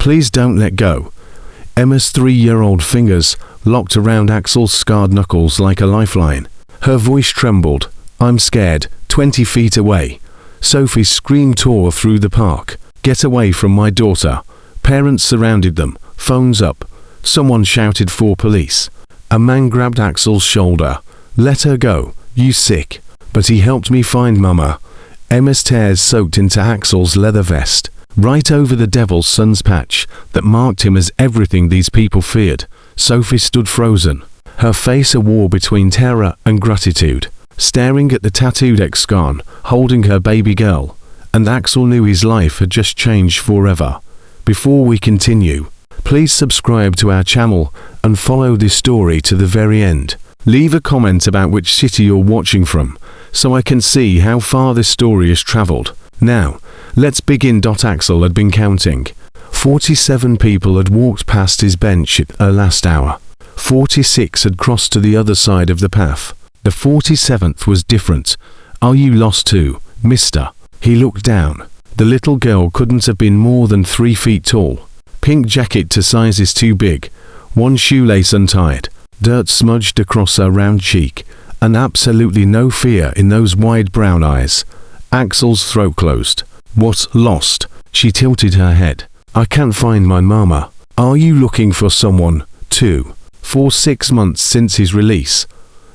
Please don't let go. Emma's 3-year-old fingers locked around Axel's scarred knuckles like a lifeline. Her voice trembled. I'm scared. 20 feet away. Sophie's scream tore through the park. Get away from my daughter. Parents surrounded them. Phones up. Someone shouted for police. A man grabbed Axel's shoulder. Let her go. You sick. But he helped me find Mama. Emma's tears soaked into Axel's leather vest, right over the devil's son's patch that marked him as everything these people feared. Sophie stood frozen, her face a war between terror and gratitude, staring at the tattooed ex-con, holding her baby girl. And Axel knew his life had just changed forever. Before we continue, please subscribe to our channel and follow this story to the very end. Leave a comment about which city you're watching from, so I can see how far this story has traveled. Now, let's begin. Axel had been counting. 47 people had walked past his bench at the last hour. 46 had crossed to the other side of the path. The 47th was different. Are you lost too, mister? He looked down. The little girl couldn't have been more than 3 feet tall. Pink jacket to sizes too big. One shoelace untied. Dirt smudged across her round cheek, and absolutely no fear in those wide brown eyes. Axel's throat closed. What, lost? She tilted her head. I can't find my mama. Are you looking for someone, too? For 6 months since his release.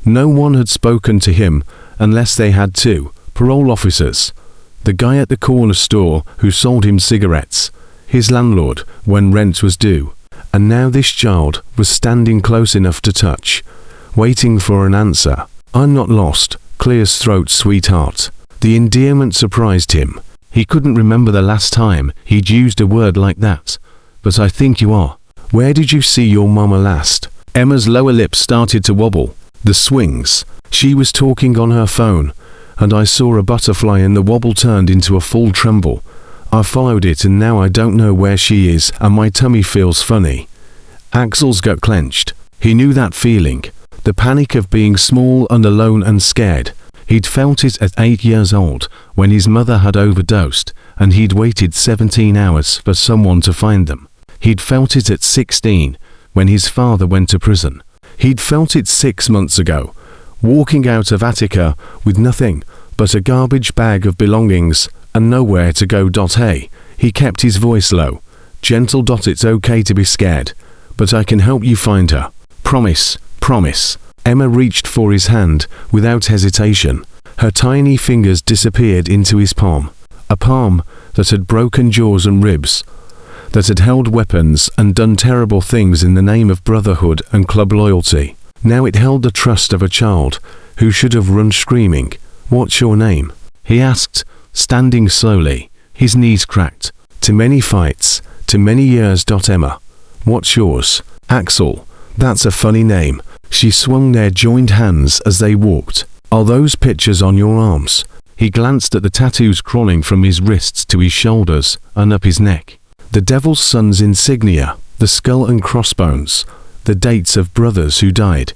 No one had spoken to him, unless they had to. Parole officers. The guy at the corner store who sold him cigarettes. His landlord, when rent was due. And now this child was standing close enough to touch, waiting for an answer. I'm not lost, clears throat, sweetheart. The endearment surprised him. He couldn't remember the last time he'd used a word like that. But I think you are. Where did you see your mama last? Emma's lower lip started to wobble. The swings. She was talking on her phone, and I saw a butterfly and the wobble turned into a full tremble. I followed it and now I don't know where she is and my tummy feels funny. Axel's gut clenched. He knew that feeling. The panic of being small and alone and scared. He'd felt it at 8 years old when his mother had overdosed and he'd waited 17 hours for someone to find them. He'd felt it at 16 when his father went to prison. He'd felt it 6 months ago, walking out of Attica with nothing but a garbage bag of belongings and nowhere to go. Hey, he kept his voice low. Gentle. It's okay to be scared, but I can help you find her. Promise, promise. Emma reached for his hand without hesitation. Her tiny fingers disappeared into his palm. A palm that had broken jaws and ribs, that had held weapons and done terrible things in the name of brotherhood and club loyalty. Now it held the trust of a child who should have run screaming. What's your name? He asked, standing slowly, his knees cracked. Too many fights, too many years. Emma. What's yours? Axel. That's a funny name. She swung their joined hands as they walked. Are those pictures on your arms? He glanced at the tattoos crawling from his wrists to his shoulders and up his neck. The devil's son's insignia, the skull and crossbones, the dates of brothers who died,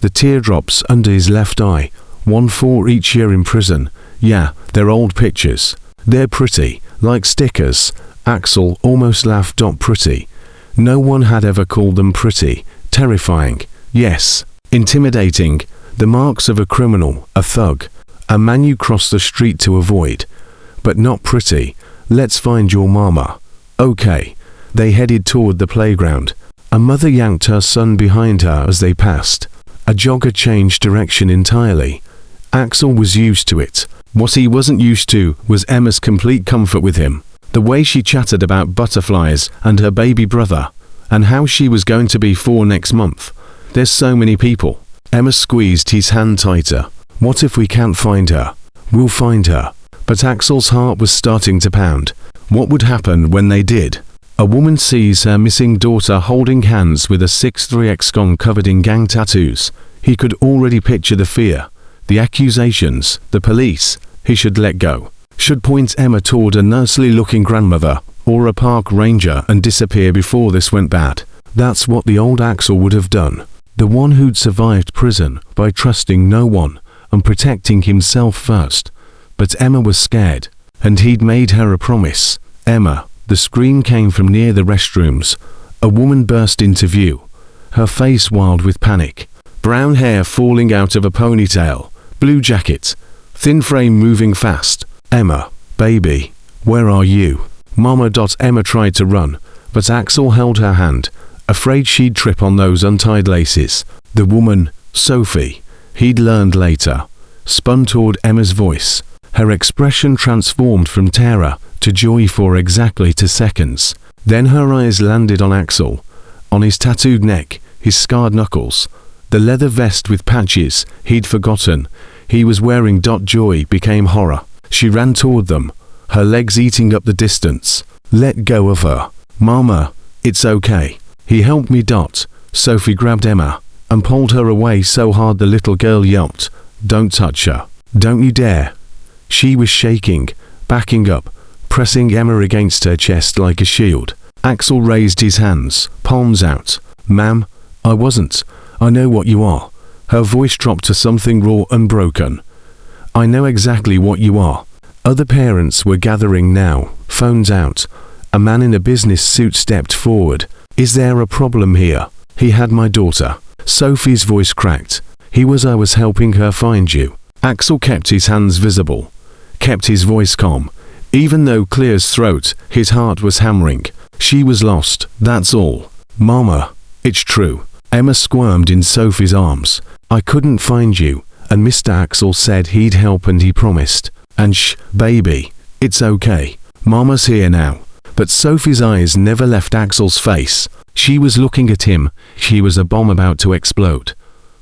the teardrops under his left eye, one for each year in prison. Yeah, they're old pictures. They're pretty, like stickers. Axel almost laughed. Pretty. No one had ever called them pretty. Terrifying. Yes. Intimidating. The marks of a criminal, a thug, a man you cross the street to avoid. But not pretty. Let's find your mama. Okay. They headed toward the playground. A mother yanked her son behind her as they passed. A jogger changed direction entirely. Axel was used to it. What he wasn't used to was Emma's complete comfort with him. The way she chatted about butterflies and her baby brother, and how she was going to be 4 next month. There's so many people. Emma squeezed his hand tighter. What if we can't find her? We'll find her. But Axel's heart was starting to pound. What would happen when they did? A woman sees her missing daughter holding hands with a 6'3" ex-con covered in gang tattoos. He could already picture the fear. The accusations, the police. He should let go. Should point Emma toward a nursery-looking grandmother or a park ranger and disappear before this went bad. That's what the old Axel would have done. The one who'd survived prison by trusting no one and protecting himself first. But Emma was scared, and he'd made her a promise. Emma, The scream came from near the restrooms. A woman burst into view, her face wild with panic. Brown hair falling out of a ponytail, blue jacket, thin frame moving fast. "Emma, baby, where are you?" Mama. Emma tried to run, but Axel held her hand, afraid she'd trip on those untied laces. The woman, Sophie, he'd learned later, spun toward Emma's voice. Her expression transformed from terror to joy for exactly 2 seconds. Then her eyes landed on Axel, on his tattooed neck, his scarred knuckles, the leather vest with patches he'd forgotten he was wearing. Joy became horror. She ran toward them, her legs eating up the distance. "Let go of her. Mama, it's okay." "He helped me." Sophie grabbed Emma and pulled her away so hard the little girl yelped, "Don't touch her. Don't you dare." She was shaking, backing up, pressing Emma against her chest like a shield. Axel raised his hands, palms out. "Ma'am, I wasn't. I know what you are." Her voice dropped to something raw and broken. "I know exactly what you are." Other parents were gathering now, phones out. A man in a business suit stepped forward. "Is there a problem here?" "He had my daughter." Sophie's voice cracked. I was helping her find you." Axel kept his hands visible, kept his voice calm. Even though Claire's throat, his heart was hammering. She was lost, that's all. "Mama, it's true." Emma squirmed in Sophie's arms. "I couldn't find you, and Mr. Axel said he'd help and he promised. And shh, baby, it's okay. Mama's here now." But Sophie's eyes never left Axel's face. She was looking at him. She was a bomb about to explode.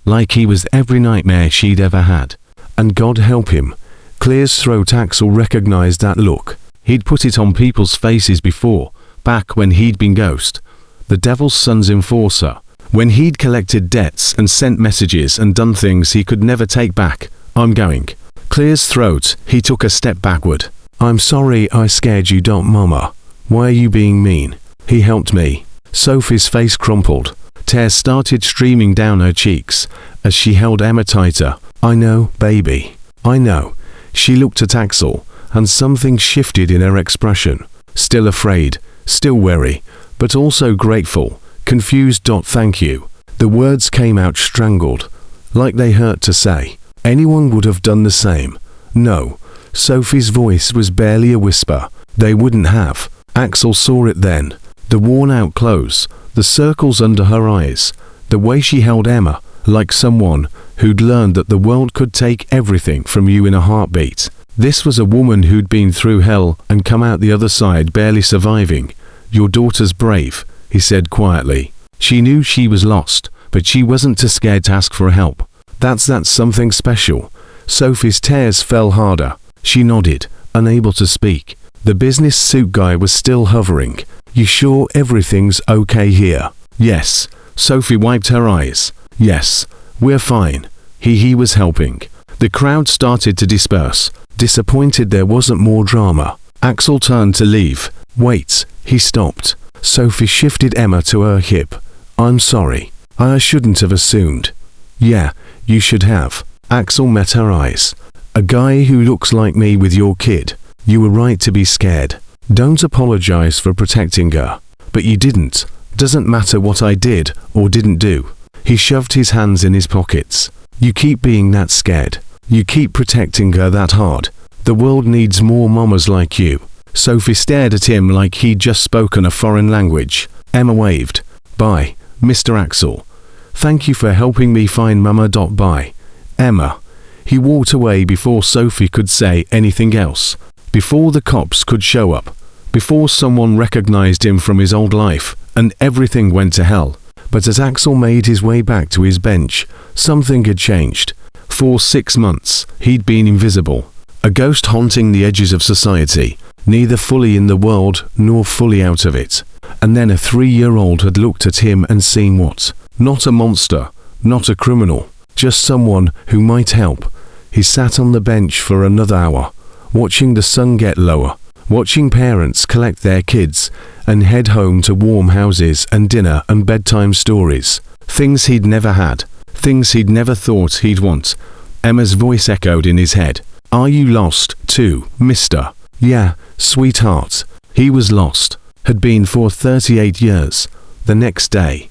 Like he was every nightmare she'd ever had. And God help him. Claire's throat. Axel recognized that look. He'd put it on people's faces before, back when he'd been Ghost, the Devil's Son's enforcer. When he'd collected debts and sent messages and done things he could never take back. "I'm going." Claire's throat. He took a step backward. "I'm sorry I scared you. Mama. Why are you being mean?" "He helped me." Sophie's face crumpled. Tears started streaming down her cheeks as she held Emma tighter. "I know, baby. I know." She looked at Axel, and something shifted in her expression. Still afraid, still wary, but also grateful, confused. "Thank you." The words came out strangled, like they hurt to say. Anyone would have done the same. No. Sophie's voice was barely a whisper. They wouldn't have. Axel saw it then. The worn-out clothes, the circles under her eyes, the way she held Emma, like someone who'd learned that the world could take everything from you in a heartbeat. This was a woman who'd been through hell and come out the other side barely surviving. "Your daughter's brave," he said quietly. She knew she was lost, but she wasn't too scared to ask for help. That's something special." Sophie's tears fell harder. She nodded, unable to speak. The business suit guy was still hovering. "You sure everything's okay here?" "Yes." Sophie wiped her eyes. "Yes, we're fine." He was helping. The crowd started to disperse, disappointed there wasn't more drama. Axel turned to leave. "Wait," he stopped. Sophie shifted Emma to her hip. "I'm sorry. I shouldn't have assumed." "Yeah, you should have." Axel met her eyes. "A guy who looks like me with your kid. You were right to be scared. Don't apologize for protecting her." "But you didn't. Doesn't matter what I did or didn't do." He shoved his hands in his pockets. "You keep being that scared. You keep protecting her that hard. The world needs more mamas like you." Sophie stared at him like he'd just spoken a foreign language. Emma waved. "Bye, Mr. Axel. Thank you for helping me find Mama. Bye, Emma." He walked away before Sophie could say anything else. Before the cops could show up. Before someone recognized him from his old life, and everything went to hell. But as Axel made his way back to his bench, something had changed. For 6 months, he'd been invisible. A ghost haunting the edges of society, neither fully in the world nor fully out of it. And then a 3-year-old had looked at him and seen what? Not a monster, not a criminal, just someone who might help. He sat on the bench for another hour, watching the sun get lower, watching parents collect their kids and head home to warm houses and dinner and bedtime stories. Things he'd never had, things he'd never thought he'd want. Emma's voice echoed in his head. "Are you lost, too, mister?" "Yeah, sweetheart." He was lost, had been for 38 years. The next day,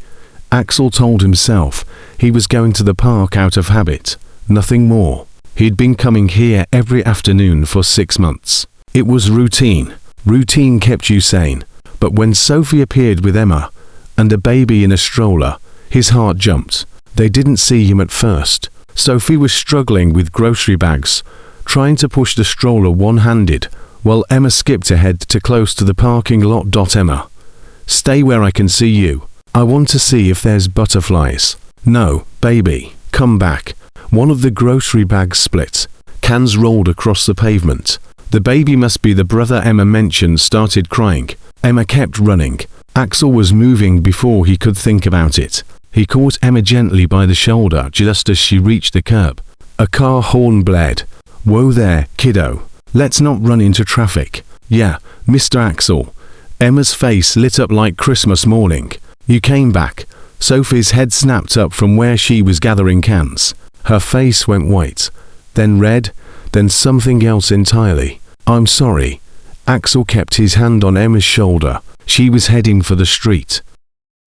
Axel told himself he was going to the park out of habit, nothing more. He'd been coming here every afternoon for 6 months. It was routine. Routine kept you sane. But when Sophie appeared with Emma and a baby in a stroller, his heart jumped. They didn't see him at first. Sophie was struggling with grocery bags, trying to push the stroller one-handed, while Emma skipped ahead to close to the parking lot. Emma, stay where I can see you. I want to see if there's butterflies. No, baby, come back. One of the grocery bags split. Cans rolled across the pavement. The baby must be the brother Emma mentioned started crying. Emma kept running. Axel was moving before he could think about it. He caught Emma gently by the shoulder just as she reached the curb. A car horn blared. Whoa there, kiddo. Let's not run into traffic. Yeah, Mr. Axel. Emma's face lit up like Christmas morning. You came back. Sophie's head snapped up from where she was gathering cans. Her face went white, then red, then something else entirely. I'm sorry. Axel kept his hand on Emma's shoulder. She was heading for the street.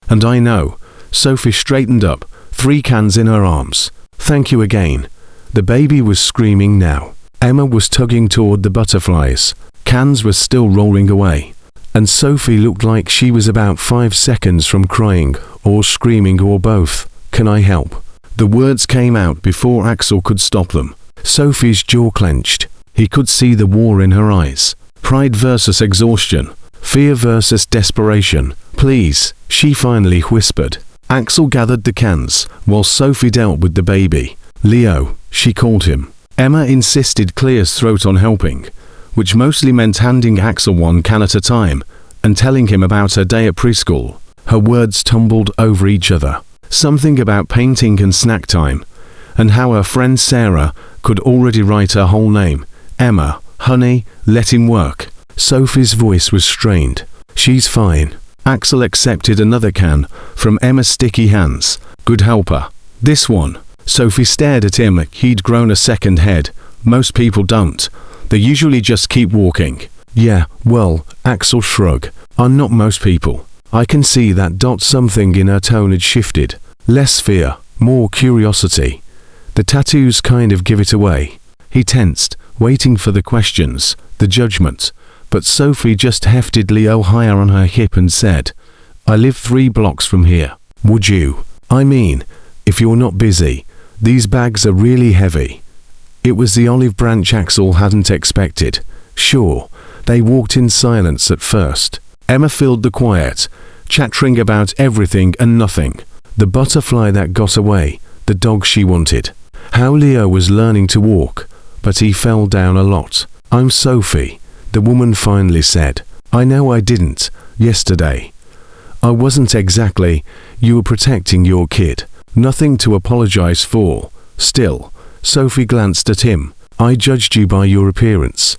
And I know. Sophie straightened up, 3 cans in her arms. Thank you again. The baby was screaming now. Emma was tugging toward the butterflies. Cans were still rolling away. And Sophie looked like she was about 5 seconds from crying, or screaming, or both. Can I help? The words came out before Axel could stop them. Sophie's jaw clenched. He could see the war in her eyes. Pride versus exhaustion. Fear versus desperation. Please, she finally whispered. Axel gathered the cans, while Sophie dealt with the baby. Leo, she called him. Emma insisted Clear's throat on helping, which mostly meant handing Axel 1 can at a time, and telling him about her day at preschool. Her words tumbled over each other. Something about painting and snack time, and how her friend Sarah could already write her whole name. Emma, honey, let him work. Sophie's voice was strained. She's fine. Axel accepted another can from Emma's sticky hands. Good helper. This one. Sophie stared at him like he'd grown a second head. Most people don't. They usually just keep walking. Yeah, well, Axel shrugged. I'm not most people. I can see that. Something in her tone had shifted. Less fear, more curiosity. The tattoos kind of give it away. He tensed, waiting for the questions, the judgment. But Sophie just hefted Leo higher on her hip and said, I live 3 blocks from here. Would you? I mean, if you're not busy. These bags are really heavy. It was the olive branch Axel hadn't expected. Sure, they walked in silence at first. Emma filled the quiet, chattering about everything and nothing. The butterfly that got away, the dog she wanted. How Leo was learning to walk, but he fell down a lot. I'm Sophie, the woman finally said. I know I didn't, yesterday. I wasn't exactly. You were protecting your kid. Nothing to apologize for. Still, Sophie glanced at him. I judged you by your appearance.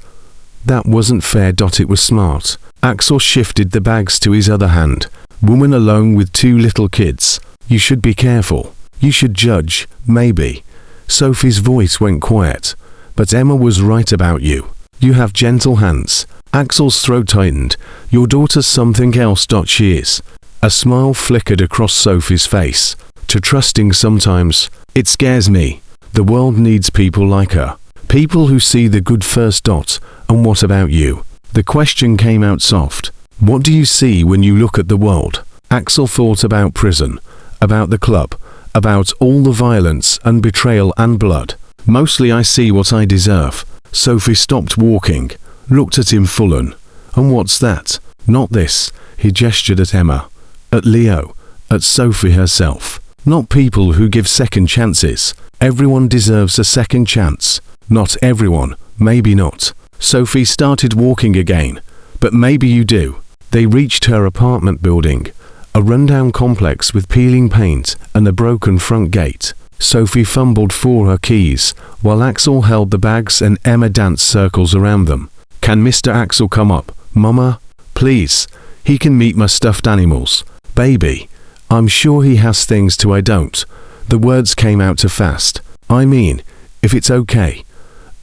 That wasn't fair. It was smart. Axel shifted the bags to his other hand. Woman alone with 2 little kids. You should be careful. You should judge, maybe. Sophie's voice went quiet. But Emma was right about you. You have gentle hands. Axel's throat tightened. Your daughter's something else. She is. A smile flickered across Sophie's face. To trusting sometimes. It scares me. The world needs people like her. People who see the good first. And what about you? The question came out soft. What do you see when you look at the world? Axel thought about prison, about the club, about all the violence and betrayal and blood. Mostly I see what I deserve. Sophie stopped walking, looked at him full on. And what's that? Not this. He gestured at Emma. At Leo. At Sophie herself. Not people who give second chances. Everyone deserves a second chance. Not everyone. Maybe not. Sophie started walking again. But maybe you do. They reached her apartment building. A rundown complex with peeling paint and a broken front gate. Sophie fumbled for her keys, while Axel held the bags and Emma danced circles around them. Can Mr. Axel come up, Mama? Please. He can meet my stuffed animals. Baby. I'm sure he has things too I don't. The words came out too fast. I mean, if it's okay,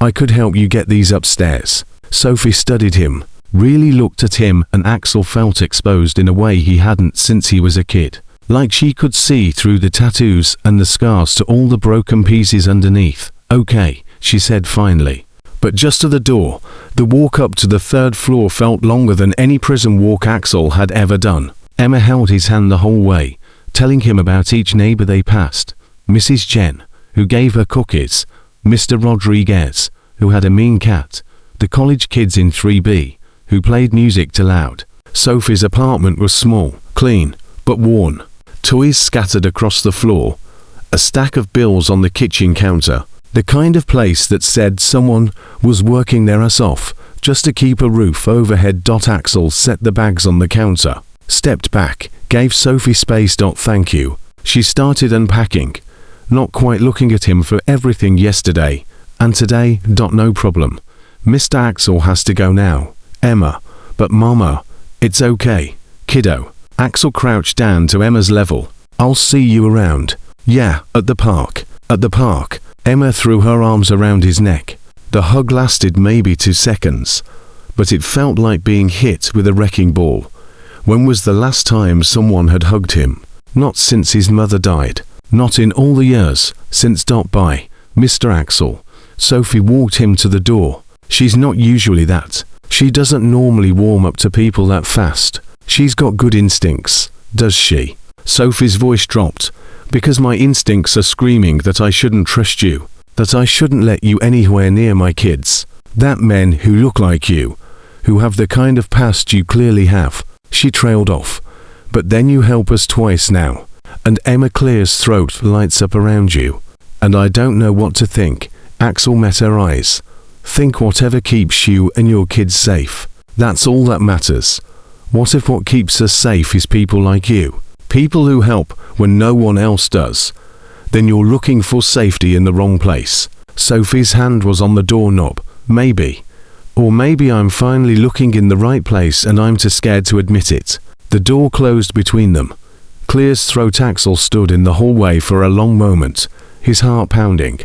I could help you get these upstairs. Sophie studied him. really looked at him, and Axel felt exposed in a way he hadn't since he was a kid. Like she could see through the tattoos and the scars to all the broken pieces underneath. "Okay," she said finally. But just to the door, the walk up to the 3rd floor felt longer than any prison walk Axel had ever done. Emma held his hand the whole way, telling him about each neighbor they passed. Mrs. Jen, who gave her cookies, Mr. Rodriguez, who had a mean cat, the college kids in 3B, who played music too loud. Sophie's apartment was small, clean, but worn. Toys scattered across the floor, a stack of bills on the kitchen counter, the kind of place that said someone was working their ass off just to keep a roof overhead. Axel set the bags on the counter, stepped back, gave Sophie space. "Thank you." She started unpacking, not quite looking at him for everything yesterday, and today. "No problem. Mr. Axel has to go now." "Emma." "But Mama, it's okay, kiddo." Axel crouched down to Emma's level. "I'll see you around." "Yeah, at the park." "At the park." Emma threw her arms around his neck. The hug lasted maybe 2 seconds, but it felt like being hit with a wrecking ball. When was the last time someone had hugged him? Not since his mother died. Not in all the years since. "Bye, Mr. Axel." Sophie walked him to the door. She's not usually that. She doesn't normally warm up to people that fast. She's got good instincts, does she? Sophie's voice dropped. "Because my instincts are screaming that I shouldn't trust you, that I shouldn't let you anywhere near my kids. That men who look like you, who have the kind of past you clearly have." She trailed off. "But then you help us twice now." And Emma Clear's throat lights up around you. "And I don't know what to think." Axel met her eyes. "Think whatever keeps you and your kids safe. That's all that matters. What if what keeps us safe is people like you? People who help when no one else does? Then you're looking for safety in the wrong place." Sophie's hand was on the doorknob. "Maybe. Or maybe I'm finally looking in the right place and I'm too scared to admit it." The door closed between them. Clear's throat. Axel stood in the hallway for a long moment, his heart pounding,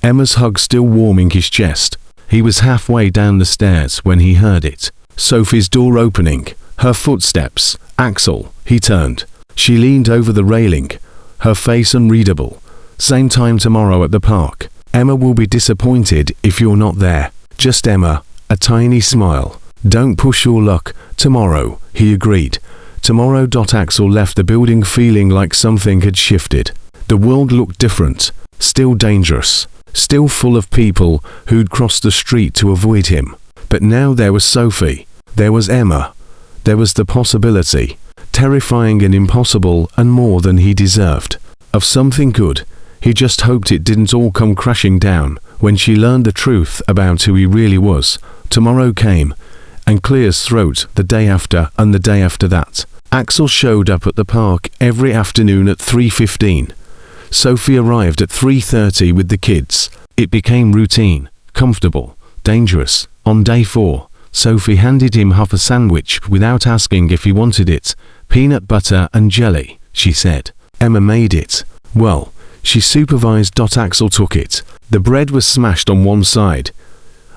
Emma's hug still warming his chest. He was halfway down the stairs when he heard it. Sophie's door opening, her footsteps. "Axel," he turned. She leaned over the railing, her face unreadable. "Same time tomorrow at the park. Emma will be disappointed if you're not there." "Just Emma," a tiny smile. "Don't push your luck. Tomorrow," he agreed. "Tomorrow." Axel left the building feeling like something had shifted. The world looked different, still dangerous, still full of people who'd crossed the street to avoid him. But now there was Sophie, there was Emma, there was the possibility, terrifying and impossible and more than he deserved, of something good. He just hoped it didn't all come crashing down when she learned the truth about who he really was. Tomorrow came, and Clear's throat the day after and the day after that. Axel showed up at the park every afternoon at 3:15. Sophie arrived at 3:30 with the kids. It became routine, comfortable, dangerous. On day 4, Sophie handed him half a sandwich without asking if he wanted it. "Peanut butter and jelly," she said. "Emma made it." "Well," she supervised. Axel took it. The bread was smashed on one side,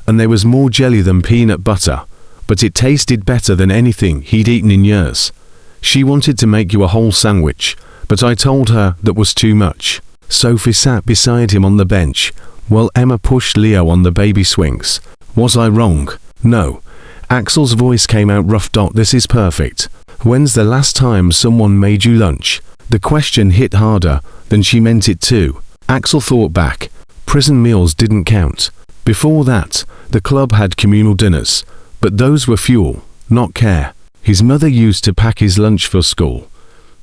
and there was more jelly than peanut butter, but it tasted better than anything he'd eaten in years. "She wanted to make you a whole sandwich, but I told her that was too much." Sophie sat beside him on the bench, while Emma pushed Leo on the baby swings. "Was I wrong?" "No." Axel's voice came out rough. "This is perfect. When's the last time someone made you lunch?" The question hit harder than she meant it to. Axel thought back. Prison meals didn't count. Before that, the club had communal dinners, but those were fuel, not care. His mother used to pack his lunch for school,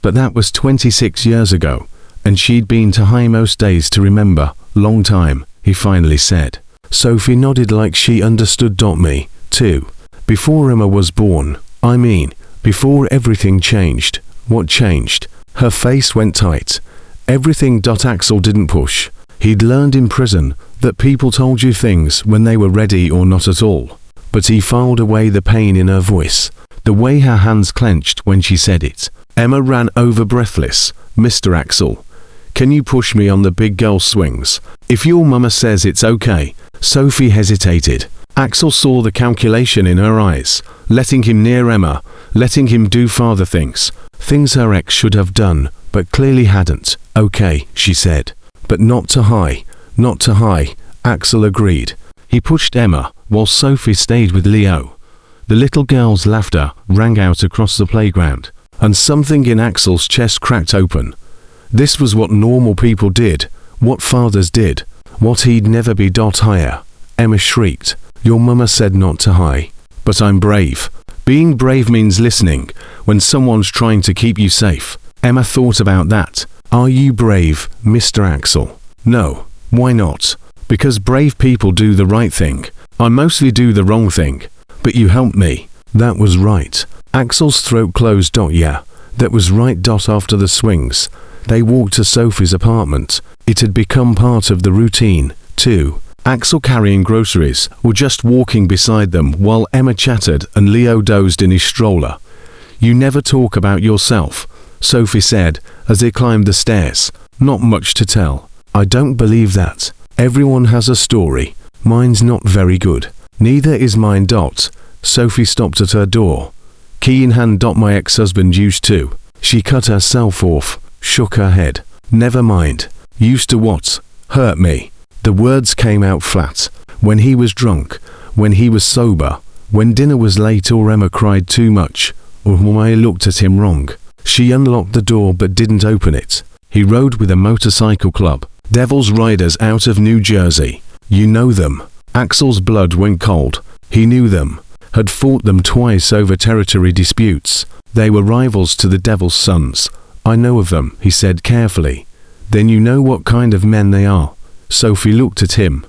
but that was 26 years ago, and she'd been to high most days to remember. "Long time," he finally said. Sophie nodded like she understood. "Me, too. Before Emma was born. I mean, before everything changed." "What changed?" Her face went tight. "Everything." Axel didn't push. He'd learned in prison that people told you things when they were ready or not at all. But he filed away the pain in her voice, the way her hands clenched when she said it. Emma ran over breathless. "Mr. Axel, can you push me on the big girl swings? If your mama says it's okay." Sophie hesitated. Axel saw the calculation in her eyes, letting him near Emma, letting him do father things. Things her ex should have done, but clearly hadn't. Okay, she said. But not too high, not too high, Axel agreed. He pushed Emma, while Sophie stayed with Leo. The little girl's laughter rang out across the playground, and something in Axel's chest cracked open. This was what normal people did, what fathers did, what he'd never be. Higher. Emma shrieked. Your mama said not to high. But I'm brave. Being brave means listening when someone's trying to keep you safe. Emma thought about that. Are you brave, Mr. Axel? No. Why not? Because brave people do the right thing. I mostly do the wrong thing. But you helped me. That was right. Axel's throat closed. Yeah, that was right. After the swings, they walked to Sophie's apartment. It had become part of the routine, too. Axel carrying groceries or just walking beside them while Emma chattered and Leo dozed in his stroller. You never talk about yourself, Sophie said as they climbed the stairs. Not much to tell. I don't believe that. Everyone has a story. Mine's not very good. Neither is mine. Sophie stopped at her door. Key in hand. My ex-husband used to. She cut herself off, shook her head. Never mind. Used to what? Hurt me. The words came out flat. When he was drunk, when he was sober, when dinner was late or Emma cried too much, or when I looked at him wrong. She unlocked the door but didn't open it. He rode with a motorcycle club. Devil's Riders out of New Jersey. You know them. Axel's blood went cold. He knew them. Had fought them twice over territory disputes. They were rivals to the Devil's Sons. I know of them, he said carefully. Then you know what kind of men they are. Sophie looked at him.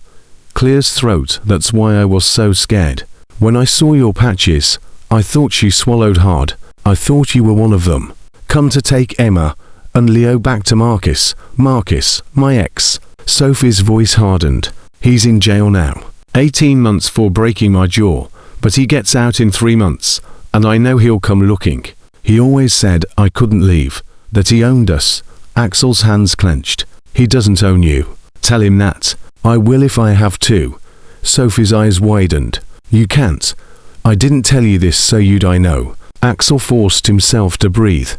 Clear's throat. That's why I was so scared. When I saw your patches, I thought. She swallowed hard. I thought you were one of them. Come to take Emma and Leo back to Marcus. Marcus, my ex. Sophie's voice hardened. He's in jail now. 18 months for breaking my jaw, but he gets out in 3 months, and I know he'll come looking. He always said I couldn't leave, that he owned us. Axel's hands clenched. He doesn't own you. Tell him that. I will if I have to. Sophie's eyes widened. You can't. I didn't tell you this so I know. Axel forced himself to breathe.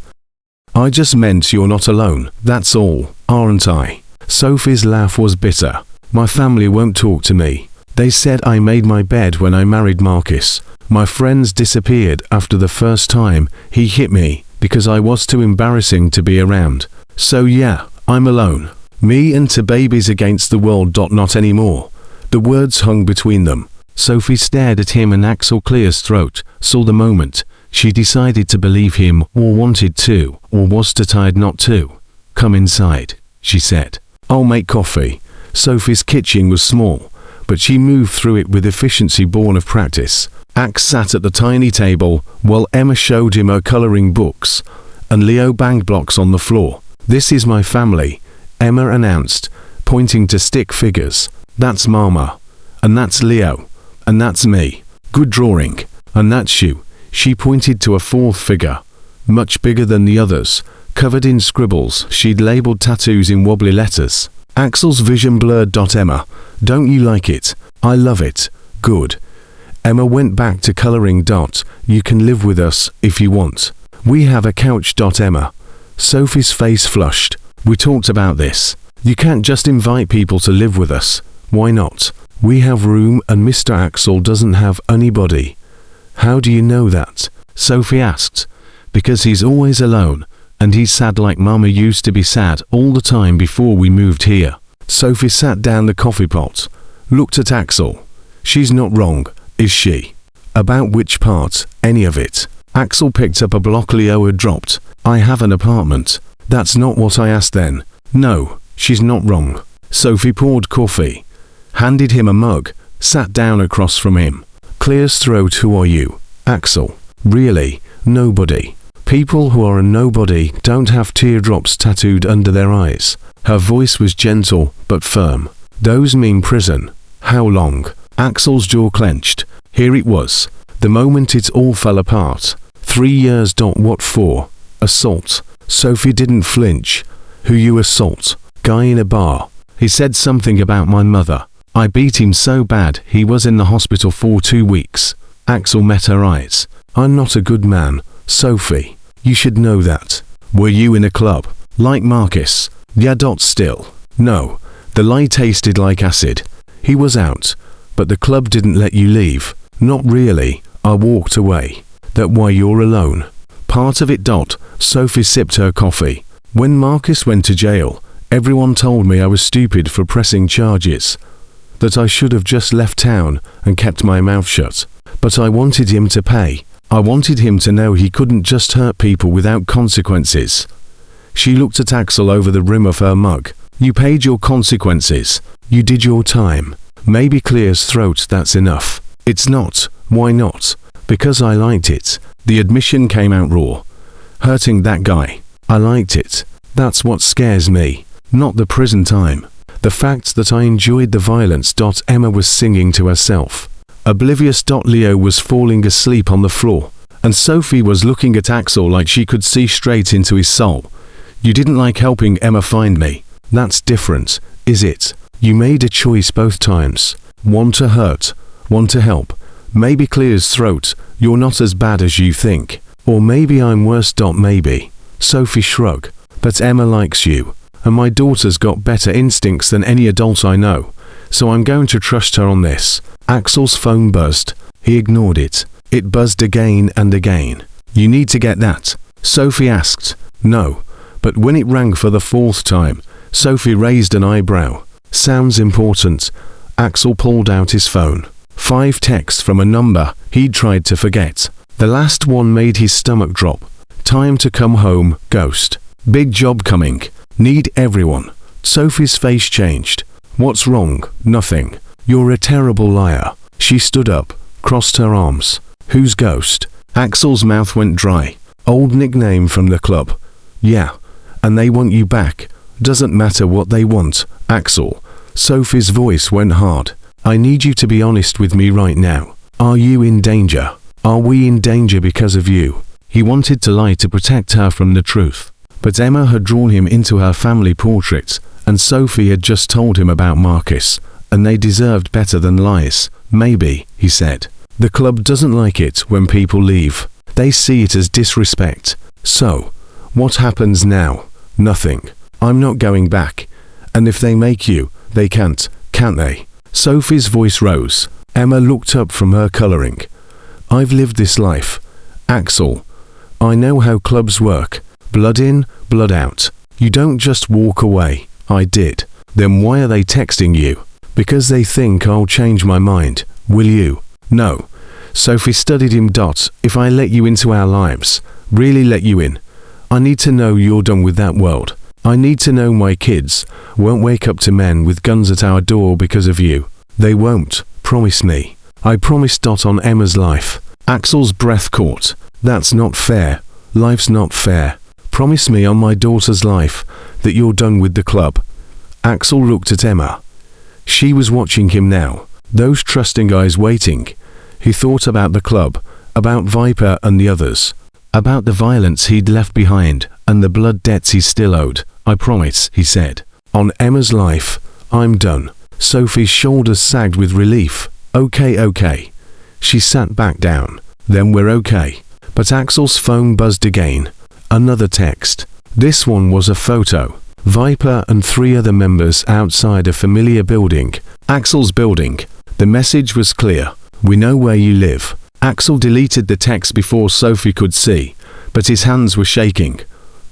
I just meant you're not alone, that's all, aren't I? Sophie's laugh was bitter. My family won't talk to me. They said I made my bed when I married Marcus. My friends disappeared after the first time he hit me because I was too embarrassing to be around. So yeah, I'm alone. Me and 2 babies against the world. Not anymore. The words hung between them. Sophie stared at him and Axel Clear's throat saw the moment. She decided to believe him or wanted to, or was too tired not to. Come inside, she said. I'll make coffee. Sophie's kitchen was small, but she moved through it with efficiency born of practice. Ax sat at the tiny table while Emma showed him her coloring books, and Leo banged blocks on the floor. This is my family, Emma announced, pointing to stick figures. That's Mama, and that's Leo, and that's me. Good drawing, and that's you. She pointed to a 4th figure, much bigger than the others, covered in scribbles she'd labeled tattoos in wobbly letters. Axel's vision blurred. Emma, don't you like it? I love it. Good. Emma went back to coloring. You can live with us if you want. We have a couch. Emma. Sophie's face flushed. We talked about this. You can't just invite people to live with us. Why not? We have room and Mr. Axel doesn't have anybody. How do you know that? Sophie asked. Because he's always alone, and he's sad like Mama used to be sad all the time before we moved here. Sophie sat down the coffee pot, looked at Axel. She's not wrong, is she? About which part? Any of it? Axel picked up a block Leo had dropped. I have an apartment. That's not what I asked then. No, she's not wrong. Sophie poured coffee, handed him a mug, sat down across from him. Clear's throat. Who are you? Axel. Really? Nobody. People who are a nobody don't have teardrops tattooed under their eyes. Her voice was gentle but firm. Those mean prison. How long? Axel's jaw clenched. Here it was. The moment it all fell apart. 3 years. What for? Assault. Sophie didn't flinch. Who you assault? Guy in a bar. He said something about my mother. I beat him so bad he was in the hospital for 2 weeks. Axel met her eyes. I'm not a good man, Sophie. You should know that. Were you in a club? Like Marcus? Yeah. Still. No. The lie tasted like acid. He was out. But the club didn't let you leave. Not really. I walked away. That why you're alone? Part of it. Sophie sipped her coffee. When Marcus went to jail, everyone told me I was stupid for pressing charges. That I should have just left town and kept my mouth shut. But I wanted him to pay. I wanted him to know he couldn't just hurt people without consequences. She looked at Axel over the rim of her mug. You paid your consequences. You did your time. Maybe clear his throat, that's enough. It's not. Why not? Because I liked it. The admission came out raw. Hurting that guy. I liked it. That's what scares me. Not the prison time. The fact that I enjoyed the violence. Emma was singing to herself. Oblivious. Leo was falling asleep on the floor, and Sophie was looking at Axel like she could see straight into his soul. You didn't like helping Emma find me. That's different, is it? You made a choice both times. One to hurt, one to help. Maybe clear his throat, you're not as bad as you think. Or maybe I'm worse. Maybe. Sophie shrugged. But Emma likes you. And my daughter's got better instincts than any adult I know. So I'm going to trust her on this. Axel's phone buzzed. He ignored it. It buzzed again and again. You need to get that? Sophie asked. No. But when it rang for the 4th time, Sophie raised an eyebrow. Sounds important. Axel pulled out his phone. 5 texts from a number he'd tried to forget. The last one made his stomach drop. Time to come home, ghost. Big job coming. Need everyone. Sophie's face changed. What's wrong? Nothing. You're a terrible liar. She stood up, crossed her arms. Who's ghost? Axel's mouth went dry. Old nickname from the club. Yeah. And they want you back. Doesn't matter what they want, Axel. Sophie's voice went hard. I need you to be honest with me right now. Are you in danger? Are we in danger because of you? He wanted to lie to protect her from the truth. But Emma had drawn him into her family portrait, and Sophie had just told him about Marcus, and they deserved better than lies. Maybe, he said. The club doesn't like it when people leave. They see it as disrespect. So, what happens now? Nothing. I'm not going back. And if they make you, they can't they? Sophie's voice rose. Emma looked up from her coloring. I've lived this life. Axel. I know how clubs work. Blood in, blood out. You don't just walk away. I did. Then why are they texting you? Because they think I'll change my mind. Will you? No. Sophie studied him. If I let you into our lives, really let you in, I need to know you're done with that world. I need to know my kids won't wake up to men with guns at our door because of you. They won't. Promise me. I promised. On Emma's life. Axel's breath caught. That's not fair. Life's not fair. Promise me on my daughter's life that you're done with the club. Axel looked at Emma. She was watching him now. Those trusting eyes waiting. He thought about the club, about Viper and the others, about the violence he'd left behind and the blood debts he still owed. I promise, he said. On Emma's life, I'm done. Sophie's shoulders sagged with relief. Okay. She sat back down. Then we're okay. But Axel's phone buzzed again. Another text. This one was a photo. Viper and 3 other members outside a familiar building. Axel's building. The message was clear. We know where you live. Axel deleted the text before Sophie could see, but his hands were shaking.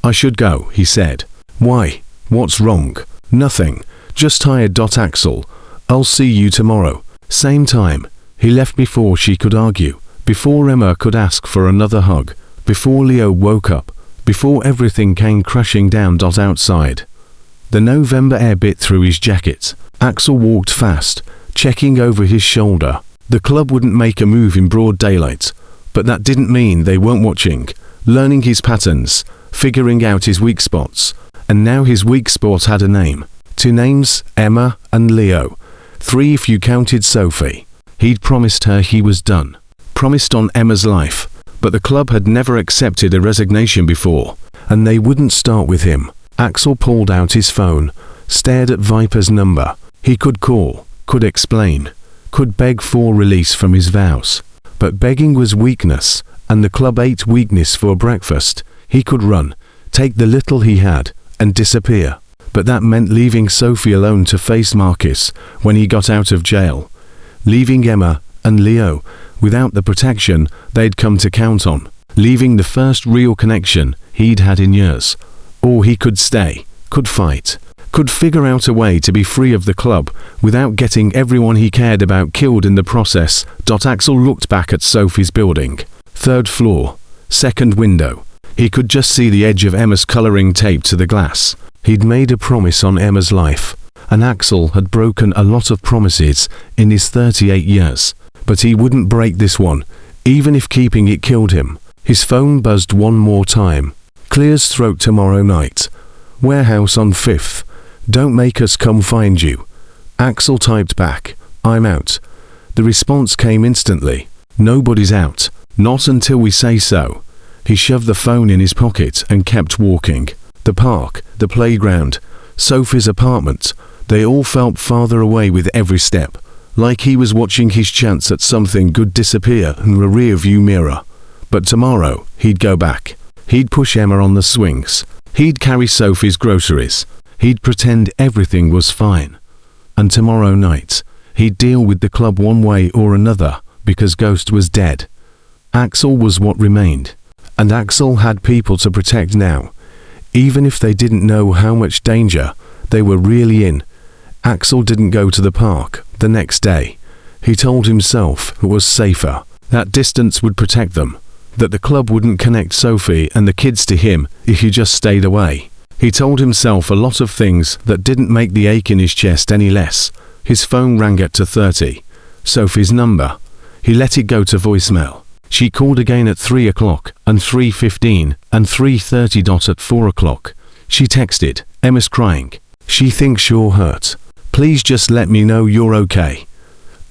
I should go, he said. Why? What's wrong? Nothing. Just tired. Axel. I'll see you tomorrow. Same time. He left before she could argue, before Emma could ask for another hug, before Leo woke up, before everything came crashing down. Outside. The November air bit through his jacket. Axel walked fast, checking over his shoulder. The club wouldn't make a move in broad daylight, but that didn't mean they weren't watching, learning his patterns, figuring out his weak spots. And now his weak spot had a name. 2 names, Emma and Leo. 3 if you counted Sophie. He'd promised her he was done. Promised on Emma's life. But the club had never accepted a resignation before, and they wouldn't start with him. Axel pulled out his phone, stared at Viper's number. He could call. could explain, could beg for release from his vows. But begging was weakness, and the club ate weakness for breakfast. He could run, take the little he had, and disappear. But that meant leaving Sophie alone to face Marcus when he got out of jail. Leaving Emma and Leo without the protection they'd come to count on. Leaving the first real connection he'd had in years. Or he could stay, could fight, could figure out a way to be free of the club without getting everyone he cared about killed in the process. Axel looked back at Sophie's building. 3rd floor, 2nd window. He could just see the edge of Emma's coloring taped to the glass. He'd made a promise on Emma's life, and Axel had broken a lot of promises in his 38 years. But he wouldn't break this one, even if keeping it killed him. His phone buzzed one more time. Clears throat tomorrow night. Warehouse on 5th. Don't make us come find you. Axel typed back, I'm out. The response came instantly. Nobody's out. Not until we say so. He shoved the phone in his pocket and kept walking. The park, the playground, Sophie's apartment, they all felt farther away with every step, like he was watching his chance at something good disappear in the rear-view mirror. But tomorrow, he'd go back. He'd push Emma on the swings. He'd carry Sophie's groceries. He'd pretend everything was fine. And tomorrow night, he'd deal with the club one way or another, because Ghost was dead. Axel was what remained. And Axel had people to protect now. Even if they didn't know how much danger they were really in. Axel didn't go to the park the next day. He told himself it was safer. That distance would protect them. That the club wouldn't connect Sophie and the kids to him if he just stayed away. He told himself a lot of things that didn't make the ache in his chest any less. His phone rang at 2:30. Sophie's number. He let it go to voicemail. She called again at 3 o'clock, and 3:15, and 3:30. At 4 o'clock. She texted, Emma's crying. She thinks you're hurt. Please just let me know you're okay.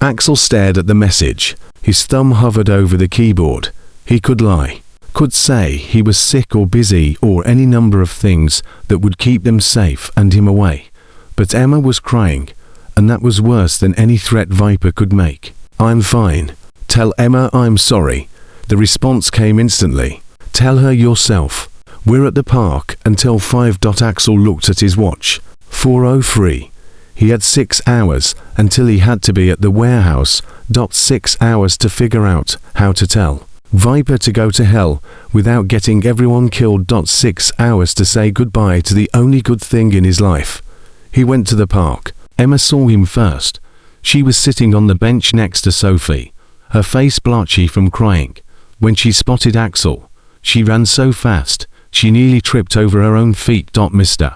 Axel stared at the message. His thumb hovered over the keyboard. He could lie. Could say he was sick or busy or any number of things that would keep them safe and him away. But Emma was crying, and that was worse than any threat Viper could make. I'm fine. Tell Emma I'm sorry. The response came instantly. Tell her yourself. We're at the park until 5. Axel looked at his watch. 4:03. He had 6 hours until he had to be at the warehouse. 6 hours to figure out how to tell Viper to go to hell without getting everyone killed. 6 hours to say goodbye to the only good thing in his life. He went to the park. Emma saw him first. She was sitting on the bench next to Sophie, her face blotchy from crying. When she spotted Axel, she ran so fast, she nearly tripped over her own feet. Mister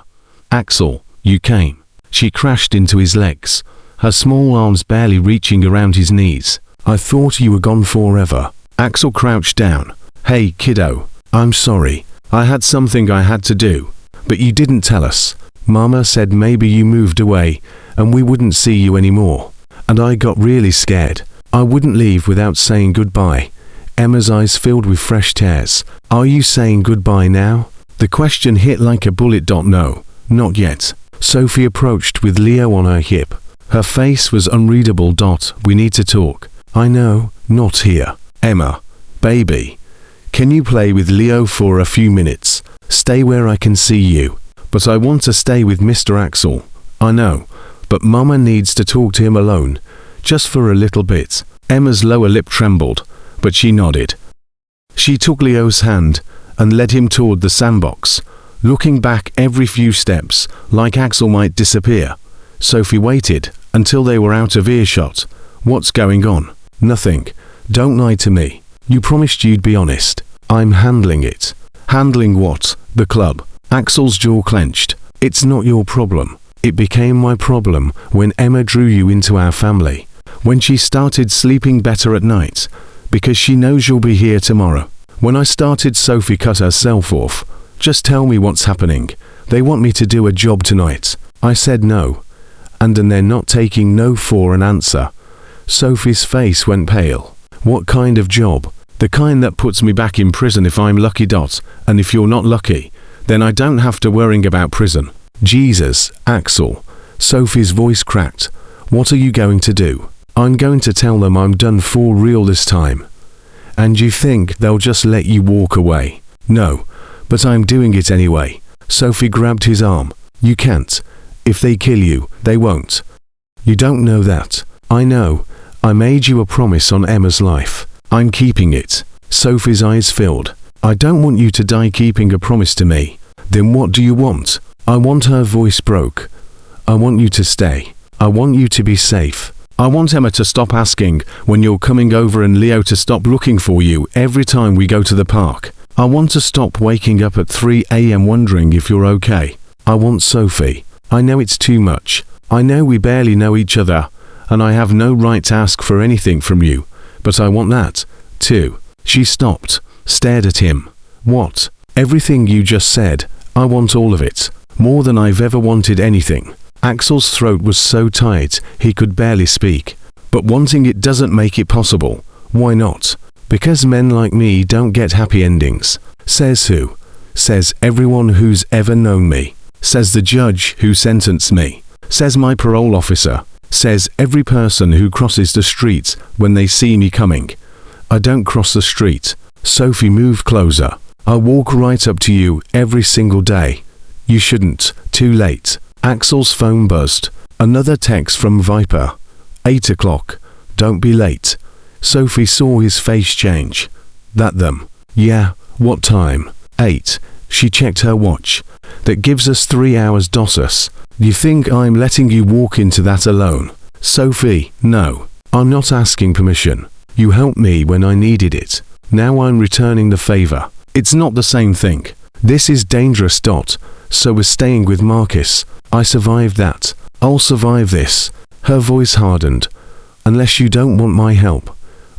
Axel, you came. She crashed into his legs, her small arms barely reaching around his knees. I thought you were gone forever. Axel crouched down. Hey, kiddo, I'm sorry. I had something I had to do, but you didn't tell us. Mama said maybe you moved away and we wouldn't see you anymore. And I got really scared. I wouldn't leave without saying goodbye. Emma's eyes filled with fresh tears. Are you saying goodbye now? The question hit like a bullet. No, not yet. Sophie approached with Leo on her hip. Her face was unreadable. We need to talk. I know, not here. Emma, baby, can you play with Leo for a few minutes? Stay where I can see you. But I want to stay with Mr. Axel. I know, but Mama needs to talk to him alone, just for a little bit. Emma's lower lip trembled, but she nodded. She took Leo's hand and led him toward the sandbox, looking back every few steps, like Axel might disappear. Sophie waited until they were out of earshot. What's going on? Nothing. Don't lie to me. You promised you'd be honest. I'm handling it. Handling what? The club. Axel's jaw clenched. It's not your problem. It became my problem when Emma drew you into our family. When she started sleeping better at night. Because she knows you'll be here tomorrow. When I started, Sophie cut herself off. Just tell me what's happening. They want me to do a job tonight. I said no. And they're not taking no for an answer. Sophie's face went pale. What kind of job? The kind that puts me back in prison if I'm lucky. And if you're not lucky, then I don't have to worry about prison. Jesus, Axel. Sophie's voice cracked. What are you going to do? I'm going to tell them I'm done for real this time. And you think they'll just let you walk away? No, but I'm doing it anyway. Sophie grabbed his arm. You can't. If they kill you, they won't. You don't know that. I know. I made you a promise on Emma's life. I'm keeping it. Sophie's eyes filled. I don't want you to die keeping a promise to me. Then what do you want? I want. Her voice broke. I want you to stay. I want you to be safe. I want Emma to stop asking when you're coming over and Leo to stop looking for you every time we go to the park. I want to stop waking up at 3 a.m. wondering if you're okay. I want Sophie. I know it's too much. I know we barely know each other, and I have no right to ask for anything from you, but I want that, too. She stopped, stared at him. What? Everything you just said. I want all of it. More than I've ever wanted anything. Axel's throat was so tight he could barely speak. But wanting it doesn't make it possible. Why not? Because men like me don't get happy endings. Says who? Says everyone who's ever known me. Says the judge who sentenced me. Says my parole officer. Says every person who crosses the street when they see me coming. I don't cross the street. Sophie, move closer. I walk right up to you every single day. You shouldn't. Too late. Axel's phone buzzed. Another text from Viper. 8 o'clock. Don't be late. Sophie saw his face change. That them? Yeah. What time? 8. She checked her watch. That gives us 3 hours. Us. You think I'm letting you walk into that alone? Sophie, no. I'm not asking permission. You helped me when I needed it. Now I'm returning the favor. It's not the same thing. This is dangerous. So we're staying with Marcus. I survived that. I'll survive this. Her voice hardened. Unless you don't want my help.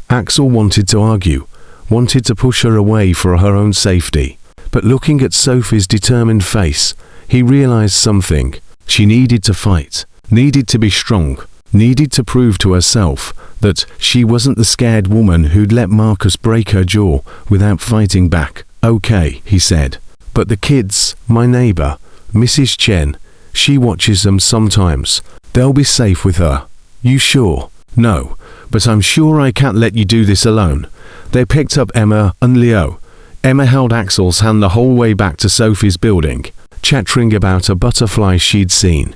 Axel wanted to argue, wanted to push her away for her own safety. But looking at Sophie's determined face, he realized something. She needed to fight, needed to be strong, needed to prove to herself that she wasn't the scared woman who'd let Marcus break her jaw without fighting back. Okay, he said. But the kids, my neighbor, Mrs. Chen, she watches them sometimes. They'll be safe with her. You sure? No, but I'm sure I can't let you do this alone. They picked up Emma and Leo. Emma held Axel's hand the whole way back to Sophie's building, chattering about a butterfly she'd seen,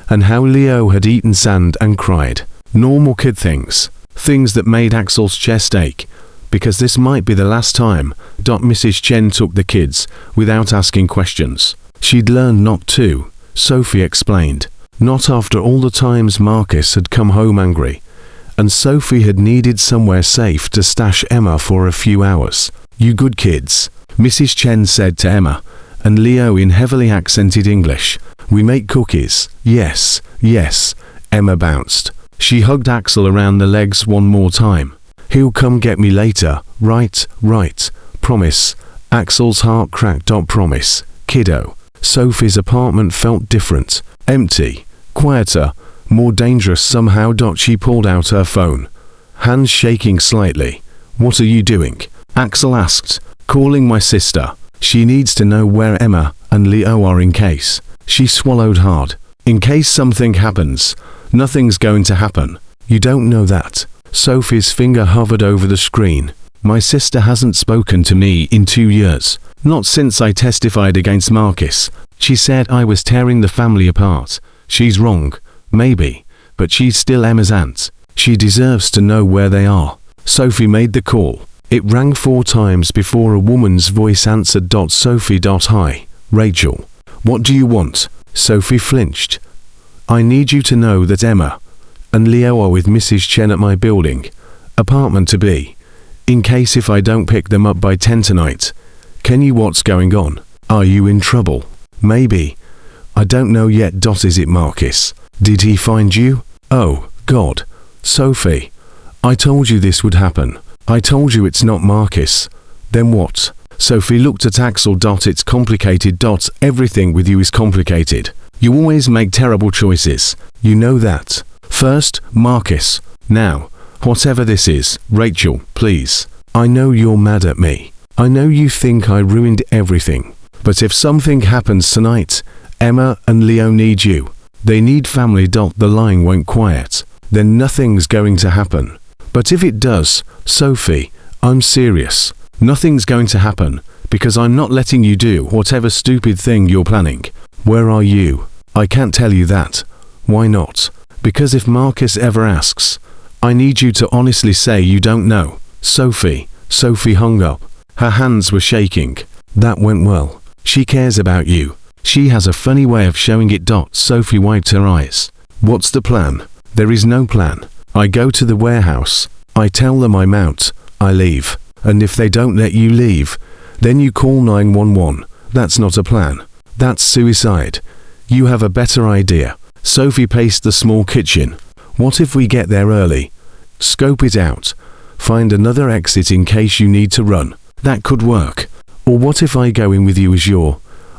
and how Leo had eaten sand and cried. Normal kid things. Things that made Axel's chest ache, because this might be the last time. Mrs. Chen took the kids, without asking questions. She'd learned not to, Sophie explained. Not after all the times Marcus had come home angry, and Sophie had needed somewhere safe to stash Emma for a few hours. You good kids, Mrs. Chen said to Emma, and Leo in heavily accented English. We make cookies. Yes, yes, Emma bounced. She hugged Axel around the legs one more time. He'll come get me later, right, right, promise. Axel's heart cracked. Promise, kiddo. Sophie's apartment felt different, empty, quieter, more dangerous somehow. She pulled out her phone, hands shaking slightly. What are you doing? Axel asked. Calling my sister. She needs to know where Emma and Leo are in case. She swallowed hard. In case something happens. Nothing's going to happen. You don't know that. Sophie's finger hovered over the screen. My sister hasn't spoken to me in 2 years. Not since I testified against Marcus. She said I was tearing the family apart. She's wrong. Maybe. But she's still Emma's aunt. She deserves to know where they are. Sophie made the call. It rang 4 times before a woman's voice answered. Sophie. Hi, Rachel. What do you want? Sophie flinched. I need you to know that Emma and Leo are with Mrs. Chen at my building. Apartment to be. In case if I don't pick them up by 10 tonight. Can you? What's going on? Are you in trouble? Maybe. I don't know yet. Is it Marcus? Did he find you? Oh, God. Sophie. I told you this would happen. I told you it's not Marcus. Then what? Sophie looked at Axel. It's complicated. Everything with you is complicated. You always make terrible choices. You know that. First, Marcus. Now, whatever this is, Rachel, please. I know you're mad at me. I know you think I ruined everything. But if something happens tonight, Emma and Leo need you. They need family. The line went quiet. Then nothing's going to happen. But if it does, Sophie, I'm serious. Nothing's going to happen, because I'm not letting you do whatever stupid thing you're planning. Where are you? I can't tell you that. Why not? Because if Marcus ever asks, I need you to honestly say you don't know. Sophie hung up. Her hands were shaking. That went well. She cares about you. She has a funny way of showing it. Sophie wiped her eyes. What's the plan? There is no plan. I go to the warehouse. I tell them I'm out. I leave. And if they don't let you leave, then you call 911. That's not a plan. That's suicide. You have a better idea. Sophie paced the small kitchen. What if we get there early? Scope it out. Find another exit in case you need to run. That could work. Or what if I go in with you as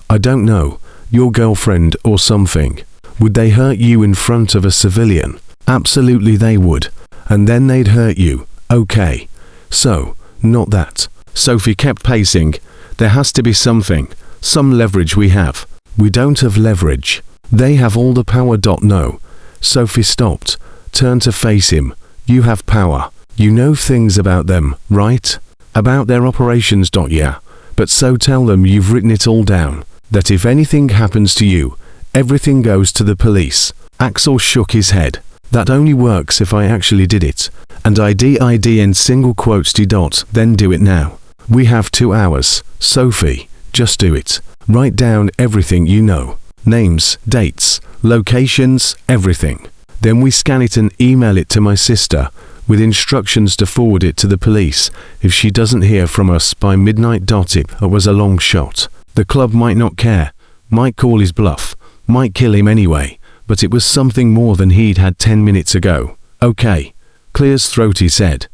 I don't know, your girlfriend or something? Would they hurt you in front of a civilian? Absolutely they would. And then they'd hurt you. Okay. So, not that. Sophie kept pacing. There has to be something. Some leverage we have. We don't have leverage. They have all the power. No. Sophie stopped. Turned to face him. You have power. You know things about them, right? About their operations. Yeah. But so tell them you've written it all down. That if anything happens to you, everything goes to the police. Axel shook his head. That only works if I actually did it. And ID in single quotes D. Then do it now. We have 2 hours. Sophie, just do it. Write down everything you know. Names, dates, locations, everything. Then we scan it and email it to my sister, with instructions to forward it to the police if she doesn't hear from us by midnight. It was a long shot. The club might not care, might call his bluff, might kill him anyway, but it was something more than he'd had 10 minutes ago. Okay. Clears throat, he said.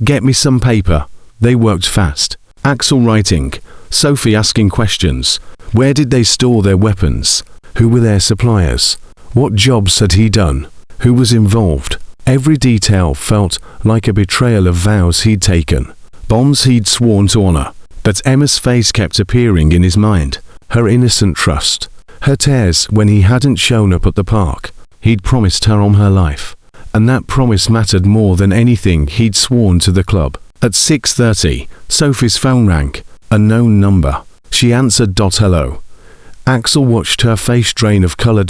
Get me some paper. They worked fast. Axel writing, Sophie asking questions. Where did they store their weapons? Who were their suppliers? What jobs had he done? Who was involved? Every detail felt like a betrayal of vows he'd taken, bonds he'd sworn to honor. But Emma's face kept appearing in his mind, her innocent trust, her tears when he hadn't shown up at the park. He'd promised her on her life, and that promise mattered more than anything he'd sworn to the club. At 6:30, Sophie's phone rang, a known number. She answered. Hello. Axel watched her face drain of color.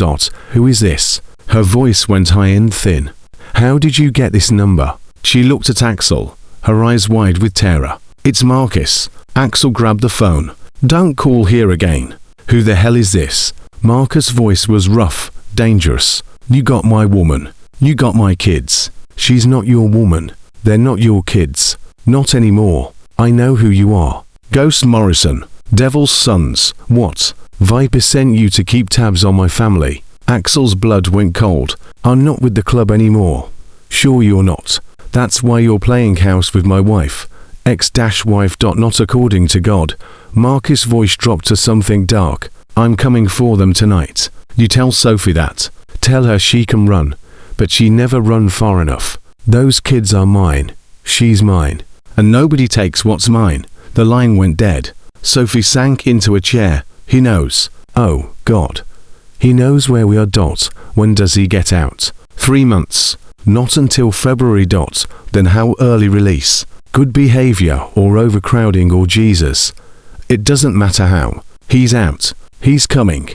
Who is this? Her voice went high and thin. How did you get this number? She looked at Axel, her eyes wide with terror. It's Marcus. Axel grabbed the phone. Don't call here again. Who the hell is this? Marcus' voice was rough, dangerous. You got my woman. You got my kids. She's not your woman. They're not your kids. Not anymore. I know who you are. Ghost Morrison. Devil's Sons. What? Viper sent you to keep tabs on my family. Axel's blood went cold. I'm not with the club anymore. Sure you're not. That's why you're playing house with my wife. Ex-wife. Not according to God. Marcus' voice dropped to something dark. I'm coming for them tonight. You tell Sophie that. Tell her she can run. But she never run far enough. Those kids are mine. She's mine. And nobody takes what's mine. The line went dead. Sophie sank into a chair. He knows. Oh, God. He knows where we are. When does he get out? 3 months. Not until February. Then how early release? Good behavior or overcrowding or Jesus? It doesn't matter how. He's out. He's coming.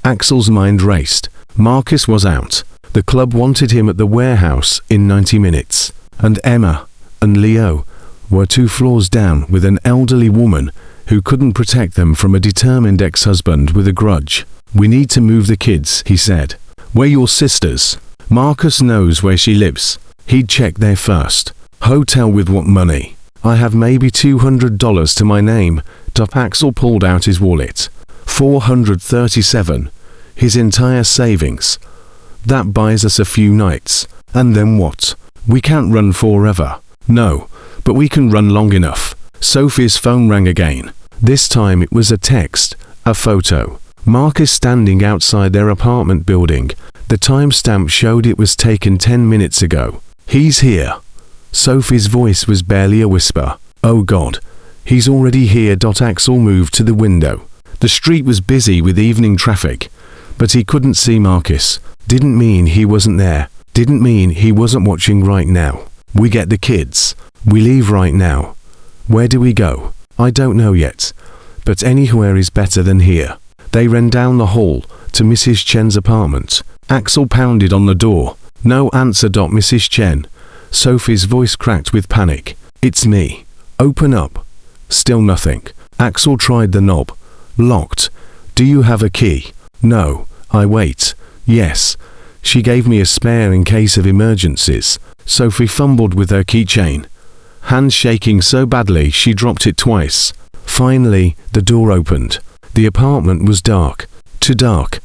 Axel's mind raced. Marcus was out. The club wanted him at the warehouse in 90 minutes. And Emma and Leo were 2 floors down with an elderly woman who couldn't protect them from a determined ex-husband with a grudge. We need to move the kids, he said. We're your sisters. Marcus knows where she lives. He'd check there first. Hotel with what money? I have maybe $200 to my name. Axel pulled out his wallet. $437. His entire savings. That buys us a few nights. And then what? We can't run forever. No, but we can run long enough. Sophie's phone rang again. This time it was a text, a photo. Marcus standing outside their apartment building. The timestamp showed it was taken 10 minutes ago. He's here. Sophie's voice was barely a whisper. Oh God. He's already here. Axel moved to the window. The street was busy with evening traffic. But he couldn't see Marcus. Didn't mean he wasn't there. Didn't mean he wasn't watching right now. We get the kids. We leave right now. Where do we go? I don't know yet. But anywhere is better than here. They ran down the hall to Mrs. Chen's apartment. Axel pounded on the door. No answer. Mrs. Chen. Sophie's voice cracked with panic. It's me. Open up. Still nothing. Axel tried the knob. Locked. Do you have a key? No. I wait. Yes. She gave me a spare in case of emergencies. Sophie fumbled with her keychain. Hands shaking so badly she dropped it twice. Finally, the door opened. The apartment was dark. Too dark.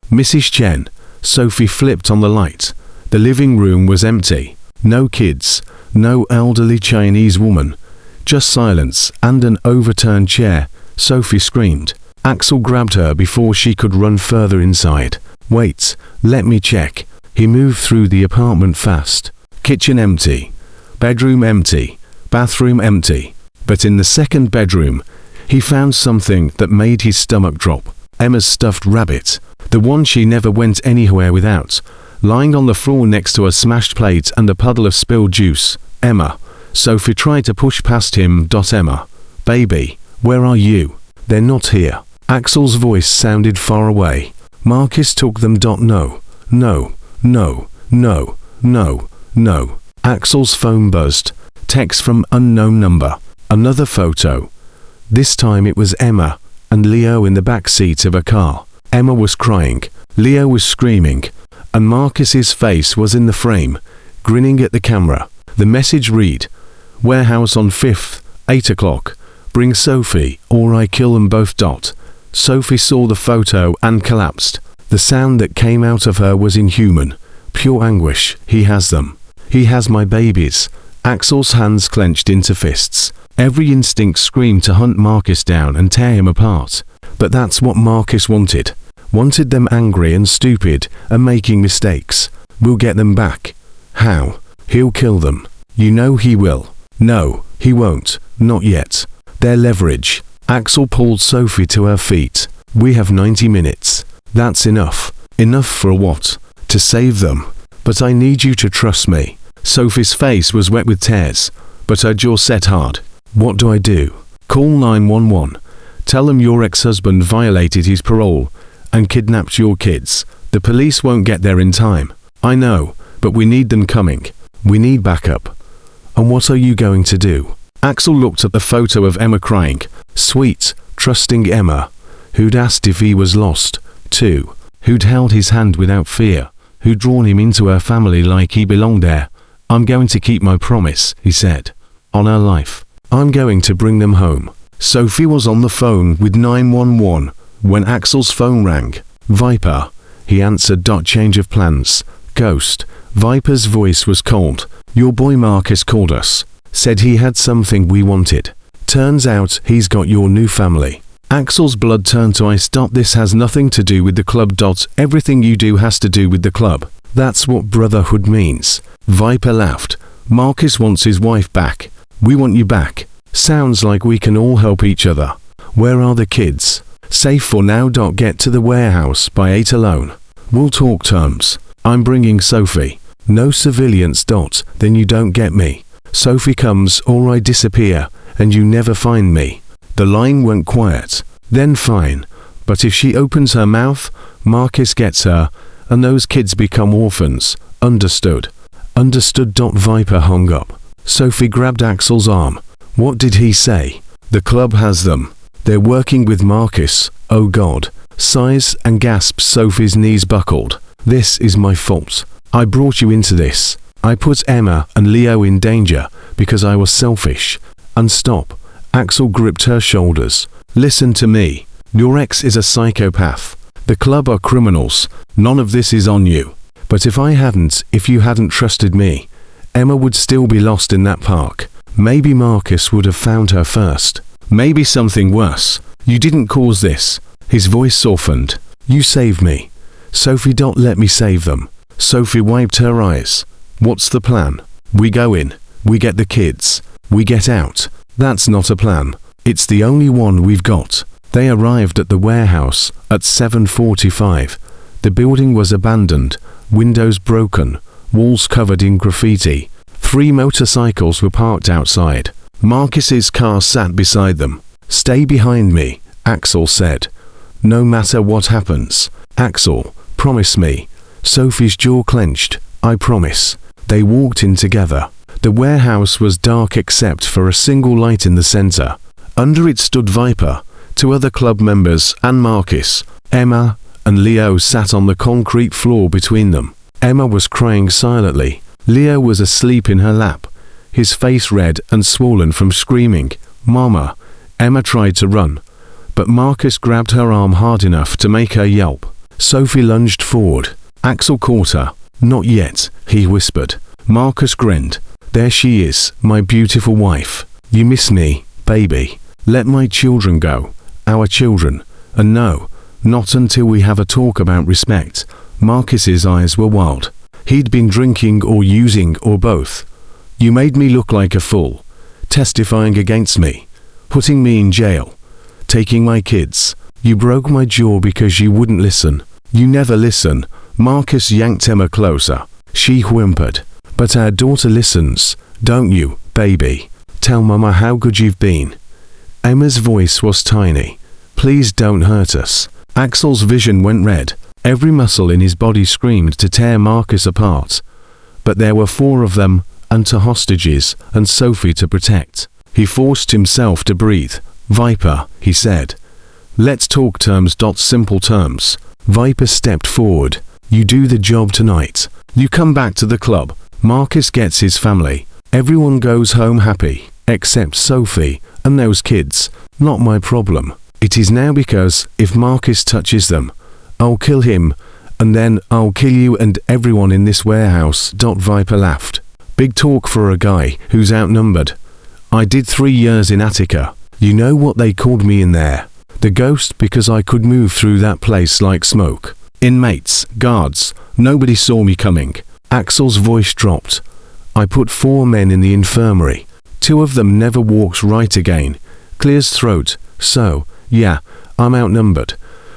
Mrs. Chen. Sophie flipped on the light. The living room was empty. No kids. No elderly Chinese woman. Just silence and an overturned chair. Sophie screamed. Axel grabbed her before she could run further inside. Wait, let me check. He moved through the apartment fast. Kitchen empty. Bedroom empty. Bathroom empty. But in the second bedroom, he found something that made his stomach drop. Emma's stuffed rabbit. The one she never went anywhere without. Lying on the floor next to a smashed plate and a puddle of spilled juice. Emma. Sophie tried to push past him. Emma. Baby, where are you? They're not here. Axel's voice sounded far away. Marcus took them. No. No. No. No. No. No. Axel's phone buzzed. Text from unknown number. Another photo. This time it was Emma and Leo in the back seat of a car. Emma was crying. Leo was screaming. And Marcus's face was in the frame, grinning at the camera. The message read, Warehouse on 5th, 8 o'clock. Bring Sophie, or I kill them both. Sophie saw the photo and collapsed. The sound that came out of her was inhuman. Pure anguish. He has them. He has my babies. Axel's hands clenched into fists. Every instinct screamed to hunt Marcus down and tear him apart. But that's what Marcus wanted. Wanted them angry and stupid and making mistakes. We'll get them back. How? He'll kill them. You know he will. No, he won't. Not yet. Their leverage. Axel pulled Sophie to her feet. We have 90 minutes. That's enough. Enough for what? To save them. But I need you to trust me. Sophie's face was wet with tears, but her jaw set hard. What do I do? Call 911. Tell them your ex-husband violated his parole and kidnapped your kids. The police won't get there in time. I know, but we need them coming. We need backup. And what are you going to do? Axel looked at the photo of Emma crying. Sweet, trusting Emma, who'd asked if he was lost, too. Who'd held his hand without fear. Who'd drawn him into her family like he belonged there. I'm going to keep my promise, he said. On her life. I'm going to bring them home. Sophie was on the phone with 911 when Axel's phone rang. Viper. He answered. Change of plans. Ghost. Viper's voice was cold. Your boy Marcus called us. Said he had something we wanted. Turns out he's got your new family. Axel's blood turned to ice. This has nothing to do with the club. Everything you do has to do with the club. That's what brotherhood means. Viper laughed. Marcus wants his wife back. We want you back. Sounds like we can all help each other. Where are the kids? Safe for now. Get to the warehouse by 8 alone. We'll talk terms. I'm bringing Sophie. No civilians. Then you don't get me. Sophie comes or I disappear and you never find me. The line went quiet. Then fine. But if she opens her mouth, Marcus gets her and those kids become orphans. Understood. Understood. Viper hung up. Sophie grabbed Axel's arm. What did he say? The club has them. They're working with Marcus. Oh God. Sighs and gasps. Sophie's knees buckled. This is my fault. I brought you into this. I put Emma and Leo in danger because I was selfish. And stop. Axel gripped her shoulders. Listen to me. Your ex is a psychopath. The club are criminals. None of this is on you. But if you hadn't trusted me, Emma would still be lost in that park. Maybe Marcus would have found her first. Maybe something worse. You didn't cause this. His voice softened. You saved me. Sophie. Let me save them. Sophie wiped her eyes. What's the plan? We go in. We get the kids. We get out. That's not a plan. It's the only one we've got. They arrived at the warehouse at 7:45. The building was abandoned, windows broken, walls covered in graffiti. 3 motorcycles were parked outside. Marcus's car sat beside them. "Stay behind me," Axel said. "No matter what happens." "Axel, promise me." Sophie's jaw clenched. "I promise." They walked in together. The warehouse was dark except for a single light in the center. Under it stood Viper, 2 other club members, and Marcus. Emma and Leo sat on the concrete floor between them. Emma was crying silently. Leo was asleep in her lap, his face red and swollen from screaming. "Mama!" Emma tried to run, but Marcus grabbed her arm hard enough to make her yelp. Sophie lunged forward. Axel caught her. "Not yet," he whispered. Marcus grinned. "There she is, my beautiful wife. You miss me, baby. Let my children go. Our children. And no, not until we have a talk about respect." Marcus's eyes were wild. He'd been drinking or using or both. "You made me look like a fool, testifying against me, putting me in jail, taking my kids. You broke my jaw because you wouldn't listen. You never listen." Marcus yanked Emma closer. She whimpered. "But our daughter listens, don't you, baby? Tell Mama how good you've been." Emma's voice was tiny. "Please don't hurt us." Axel's vision went red. Every muscle in his body screamed to tear Marcus apart. But there were 4 of them, and 2 hostages, and Sophie to protect. He forced himself to breathe. "Viper," he said. "Let's talk terms. Simple terms." Viper stepped forward. "You do the job tonight. You come back to the club. Marcus gets his family. Everyone goes home happy, except Sophie and those kids. Not my problem. It is now because if Marcus touches them, I'll kill him, and then I'll kill you and everyone in this warehouse." Viper laughed. "Big talk for a guy who's outnumbered. I did 3 years in Attica. You know what they called me in there? The ghost, because I could move through that place like smoke. Inmates, guards, nobody saw me coming." Axel's voice dropped. "I put 4 men in the infirmary. 2 of them never walked right again." Clears throat. "So, yeah, I'm outnumbered.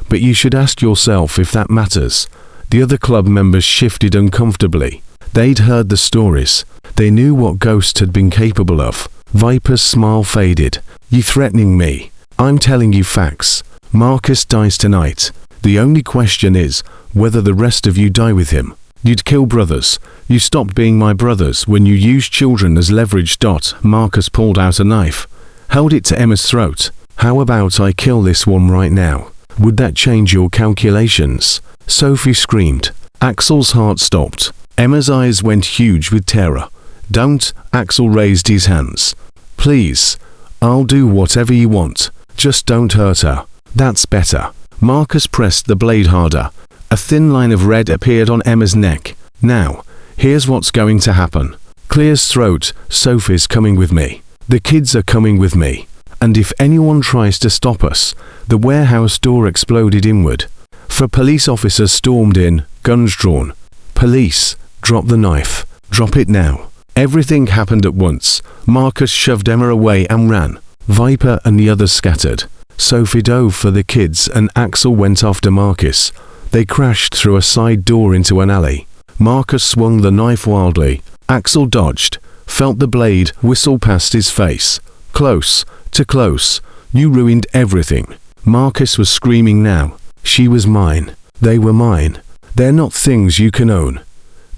But you should ask yourself if that matters." The other club members shifted uncomfortably. They'd heard the stories. They knew what Ghost had been capable of. Viper's smile faded. "You threatening me? I'm telling you facts. Marcus dies tonight. The only question is whether the rest of you die with him. You'd kill brothers. You stopped being my brothers when you used children as leverage. Marcus pulled out a knife, held it to Emma's throat. "How about I kill this one right now? Would that change your calculations?" Sophie screamed. Axel's heart stopped. Emma's eyes went huge with terror. "Don't," Axel raised his hands. "Please, I'll do whatever you want. Just don't hurt her." "That's better." Marcus pressed the blade harder. A thin line of red appeared on Emma's neck. "Now, here's what's going to happen." Clears throat. "Sophie's coming with me. The kids are coming with me. And if anyone tries to stop us." The warehouse door exploded inward. 4 police officers stormed in, guns drawn. "Police, drop the knife. Drop it now." Everything happened at once. Marcus shoved Emma away and ran. Viper and the others scattered. Sophie dove for the kids and Axel went after Marcus. They crashed through a side door into an alley. Marcus swung the knife wildly. Axel dodged, felt the blade whistle past his face. "Close, too close. You ruined everything." Marcus was screaming now. "She was mine. They were mine. They're not things you can own."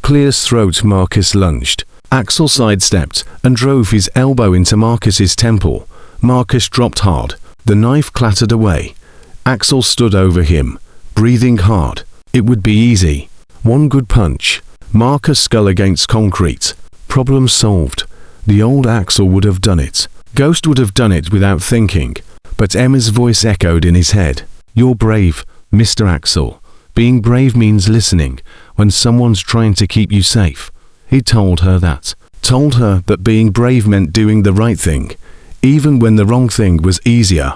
Clear's throat. Marcus lunged. Axel sidestepped and drove his elbow into Marcus's temple. Marcus dropped hard. The knife clattered away. Axel stood over him, breathing hard. It would be easy. One good punch. Marcus' skull against concrete. Problem solved. The old Axel would have done it. Ghost would have done it without thinking. But Emma's voice echoed in his head. "You're brave, Mr. Axel. Being brave means listening when someone's trying to keep you safe." He told her that. Told her that being brave meant doing the right thing, even when the wrong thing was easier.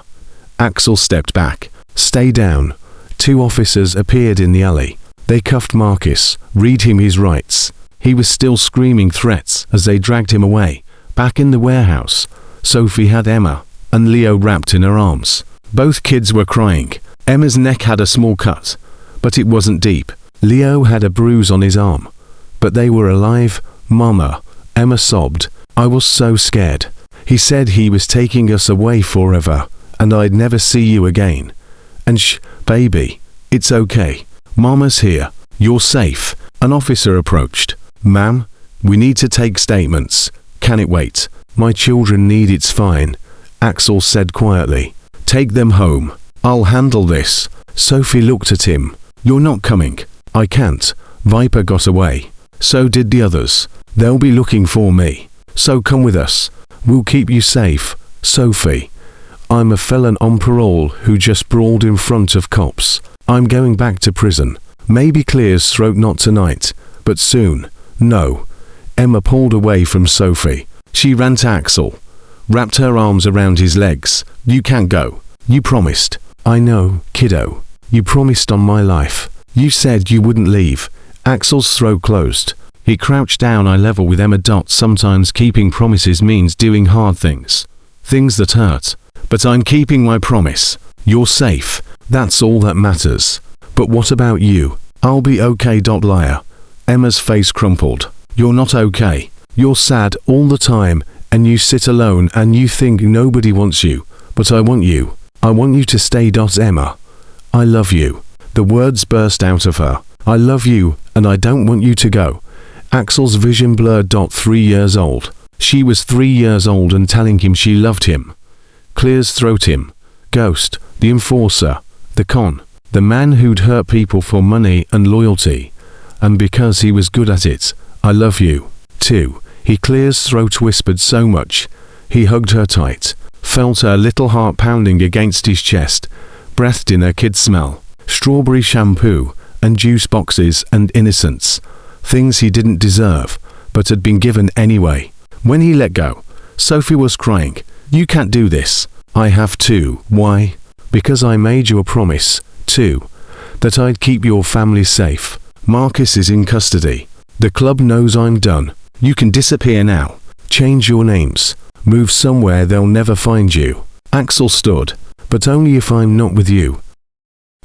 Axel stepped back. "Stay down." 2 officers appeared in the alley. They cuffed Marcus, read him his rights. He was still screaming threats as they dragged him away. Back in the warehouse, Sophie had Emma and Leo wrapped in her arms. Both kids were crying. Emma's neck had a small cut, but it wasn't deep. Leo had a bruise on his arm. But they were alive, Mama. Emma sobbed. I was so scared. He said he was taking us away forever, and I'd never see you again. And baby, it's okay. Mama's here. You're safe. An officer approached. Ma'am, we need to take statements. Can it wait? My children need it's fine, Axel said quietly. Take them home. I'll handle this. Sophie looked at him. You're not coming. I can't. Viper got away. So did the others. They'll be looking for me. So come with us. We'll keep you safe, Sophie. I'm a felon on parole who just brawled in front of cops. I'm going back to prison. Maybe Claire's throat not tonight, but soon. No. Emma pulled away from Sophie. She ran to Axel, wrapped her arms around his legs. You can't go. You promised. I know, kiddo. You promised on my life. You said you wouldn't leave. Axel's throat closed. He crouched down eye level with Emma. Sometimes keeping promises means doing hard things. Things that hurt. But I'm keeping my promise. You're safe. That's all that matters. But what about you? I'll be okay. Liar. Emma's face crumpled. You're not okay. You're sad all the time, and you sit alone and you think nobody wants you. But I want you. I want you to stay. Emma. I love you. The words burst out of her. I love you, and I don't want you to go. Axel's vision blurred. 3 years old. She was 3 years old and telling him she loved him. Claire's throat him. Ghost, the enforcer, the con, the man who'd hurt people for money and loyalty. And because he was good at it, I love you, too. He Claire's throat whispered so much. He hugged her tight, felt her little heart pounding against his chest, breathed in her kid's smell, strawberry shampoo, and juice boxes and innocence. Things he didn't deserve, but had been given anyway. When he let go, Sophie was crying. You can't do this. I have to. Why? Because I made you a promise, too, that I'd keep your family safe. Marcus is in custody. The club knows I'm done. You can disappear now. Change your names. Move somewhere they'll never find you. Axel stood. But only if I'm not with you.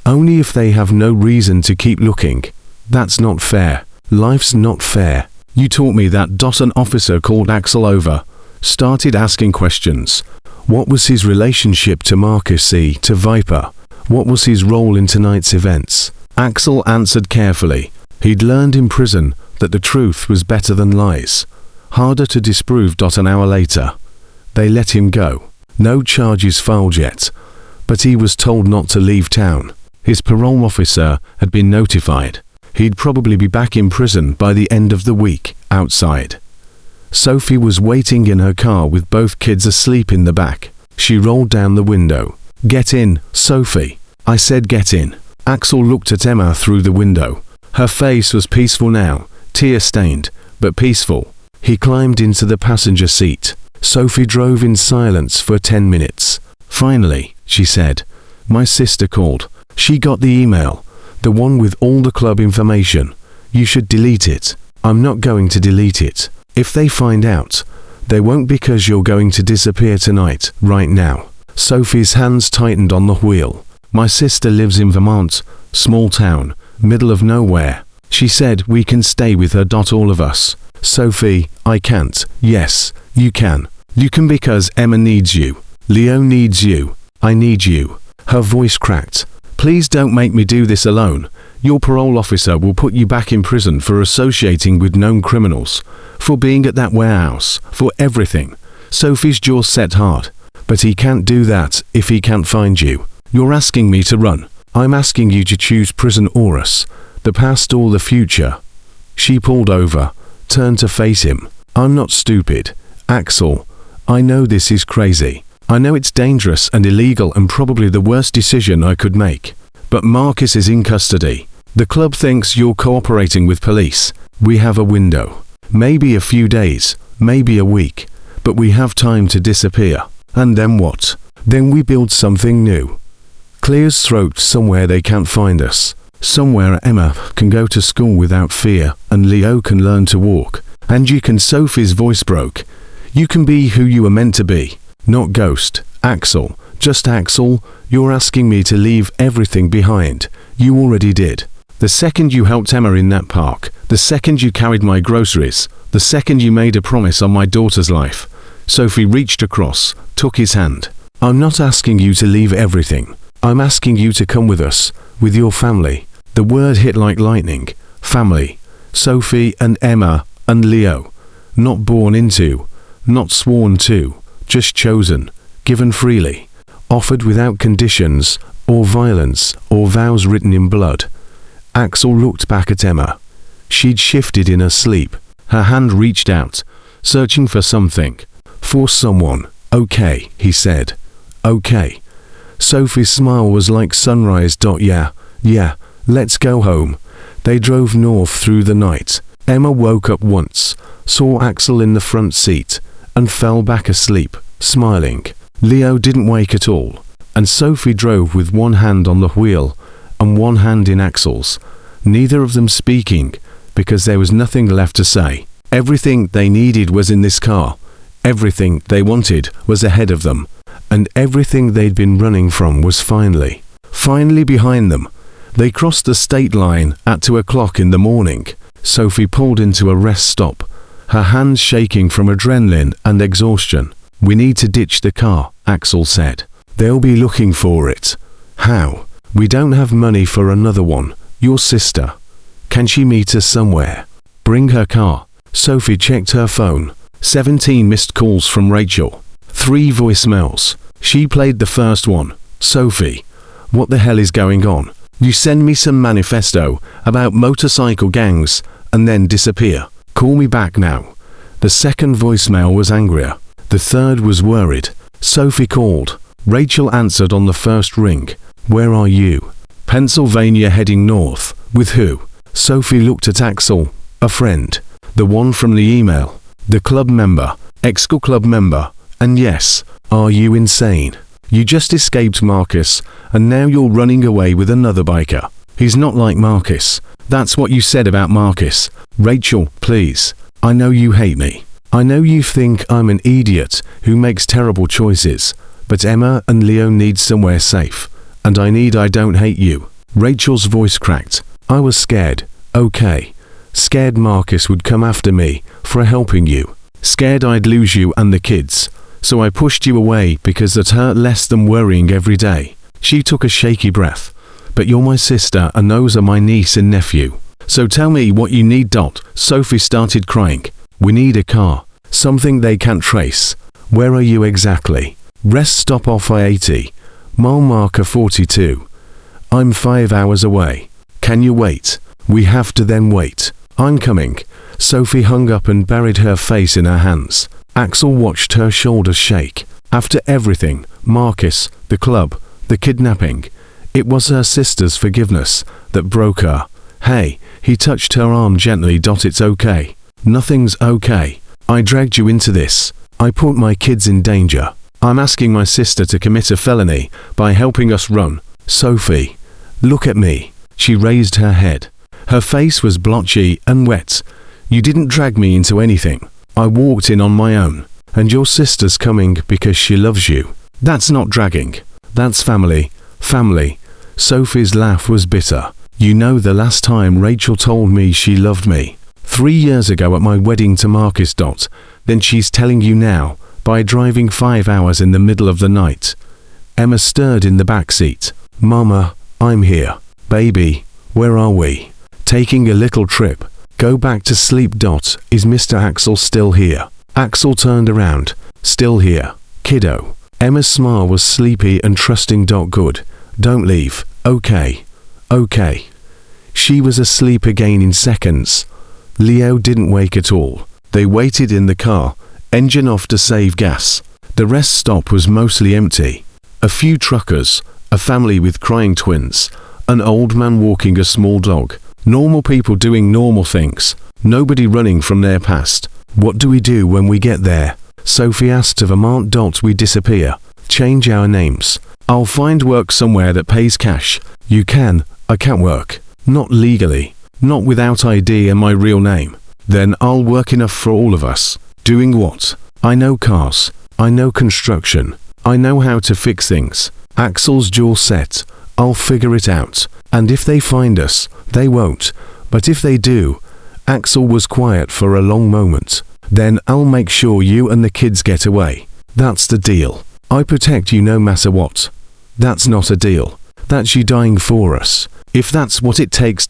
Only if they have no reason to keep looking. That's not fair. Life's not fair. You taught me that. An officer called Axel over. Started asking questions. What was his relationship to Marcus, to Viper? What was his role in tonight's events? Axel answered carefully. He'd learned in prison that the truth was better than lies. Harder to disprove. An hour later, they let him go. No charges filed yet, but he was told not to leave town. His parole officer had been notified. He'd probably be back in prison by the end of the week, outside. Sophie was waiting in her car with both kids asleep in the back. She rolled down the window. Get in, Sophie. I said get in. Axel looked at Emma through the window. Her face was peaceful now, tear-stained, but peaceful. He climbed into the passenger seat. Sophie drove in silence for 10 minutes. Finally, she said, my sister called. She got the email, the one with all the club information. You should delete it. I'm not going to delete it. If they find out, they won't, because you're going to disappear tonight, right now. Sophie's hands tightened on the wheel. My sister lives in Vermont, small town, middle of nowhere. She said we can stay with her. All of us. Sophie, I can't. Yes, you can. You can because Emma needs you. Leo needs you. I need you. Her voice cracked. Please don't make me do this alone. Your parole officer will put you back in prison for associating with known criminals, for being at that warehouse, for everything. Sophie's jaw set hard. But he can't do that if he can't find you. You're asking me to run. I'm asking you to choose prison or us, the past or the future. She pulled over, turned to face him. I'm not stupid, Axel. I know this is crazy. I know it's dangerous and illegal and probably the worst decision I could make. But Marcus is in custody. The club thinks you're cooperating with police. We have a window. Maybe a few days, maybe a week. But we have time to disappear. And then what? Then we build something new. Claire's throat, somewhere they can't find us. Somewhere Emma can go to school without fear, and Leo can learn to walk. And you can. Sophie's voice broke. You can be who you were meant to be. Not Ghost, Axel, Just Axel, you're asking me to leave everything behind. You already did. The second you helped Emma in that park, the second you carried my groceries, the second you made a promise on my daughter's life. Sophie reached across, took his hand. I'm not asking you to leave everything. I'm asking you to come with us, with your family. The word hit like lightning. Family. Sophie and Emma and Leo. Not born into, not sworn to, just chosen, given freely, offered without conditions, or violence, or vows written in blood. Axel looked back at Emma. She'd shifted in her sleep. Her hand reached out, searching for something. For someone. Okay, he said. Okay. Sophie's smile was like sunrise. Yeah, let's go home. They drove north through the night. Emma woke up once, saw Axel in the front seat, and fell back asleep, smiling. Leo didn't wake at all, and Sophie drove with one hand on the wheel and one hand in Axel's, neither of them speaking, because there was nothing left to say. Everything they needed was in this car. Everything they wanted was ahead of them, and everything they'd been running from was finally behind them. They crossed the state line at 2 o'clock in the morning. Sophie pulled into a rest stop, her hands shaking from adrenaline and exhaustion. We need to ditch the car, Axel said. They'll be looking for it. How? We don't have money for another one. Your sister. Can she meet us somewhere? Bring her car. Sophie checked her phone. 17 missed calls from Rachel. 3 voicemails. She played the first one. Sophie. What the hell is going on? You send me some manifesto about motorcycle gangs and then disappear. Call me back now. The second voicemail was angrier. The third was worried. Sophie called. Rachel answered on the first ring. Where are you? Pennsylvania, heading north. With who? Sophie looked at Axel. A friend. The one from the email. The club member. Ex-school club member. And yes, are you insane? You just escaped Marcus, and now you're running away with another biker. He's not like Marcus. That's what you said about Marcus. Rachel, please. I know you hate me. I know you think I'm an idiot who makes terrible choices, but Emma and Leo need somewhere safe, and I don't hate you. Rachel's voice cracked. I was scared. Okay. Scared Marcus would come after me for helping you. Scared I'd lose you and the kids. So I pushed you away because that hurt less than worrying every day. She took a shaky breath. But you're my sister and those are my niece and nephew. So tell me what you need. Sophie started crying. We need a car. Something they can't trace. Where are you exactly? Rest stop off I-80. Mile marker 42. I'm 5 hours away. Can you wait? We have to then wait. I'm coming. Sophie hung up and buried her face in her hands. Axel watched her shoulders shake. After everything, Marcus, the club, the kidnapping, it was her sister's forgiveness that broke her. Hey, he touched her arm gently. It's okay. Nothing's okay. I dragged you into this. I put my kids in danger. I'm asking my sister to commit a felony by helping us run. Sophie, look at me. She raised her head. Her face was blotchy and wet. You didn't drag me into anything. I walked in on my own. And your sister's coming because she loves you. That's not dragging. That's family. Family. Sophie's laugh was bitter. You know, the last time Rachel told me she loved me. 3 years ago at my wedding to Marcus. Then she's telling you now, by driving 5 hours in the middle of the night. Emma stirred in the back seat. Mama, I'm here. Baby, where are we? Taking a little trip. Go back to sleep. Is Mr. Axel still here? Axel turned around. Still here. Kiddo. Emma's smile was sleepy and trusting. Good. Don't leave. Okay. Okay. She was asleep again in seconds. Leo didn't wake at all. They waited in the car, engine off to save gas. The rest stop was mostly empty. A few truckers, a family with crying twins, an old man walking a small dog. Normal people doing normal things. Nobody running from their past. What do we do when we get there? Sophie asked of Vermont. We disappear. Change our names. I'll find work somewhere that pays cash. You can. I can't work. Not legally. Not without ID and my real name. Then I'll work enough for all of us. Doing what? I know cars. I know construction. I know how to fix things. Axel's jaw set. I'll figure it out. And if they find us, they won't. But if they do. Axel was quiet for a long moment. Then I'll make sure you and the kids get away. That's the deal. I protect you no matter what. That's not a deal. That's you dying for us. If that's what it takes.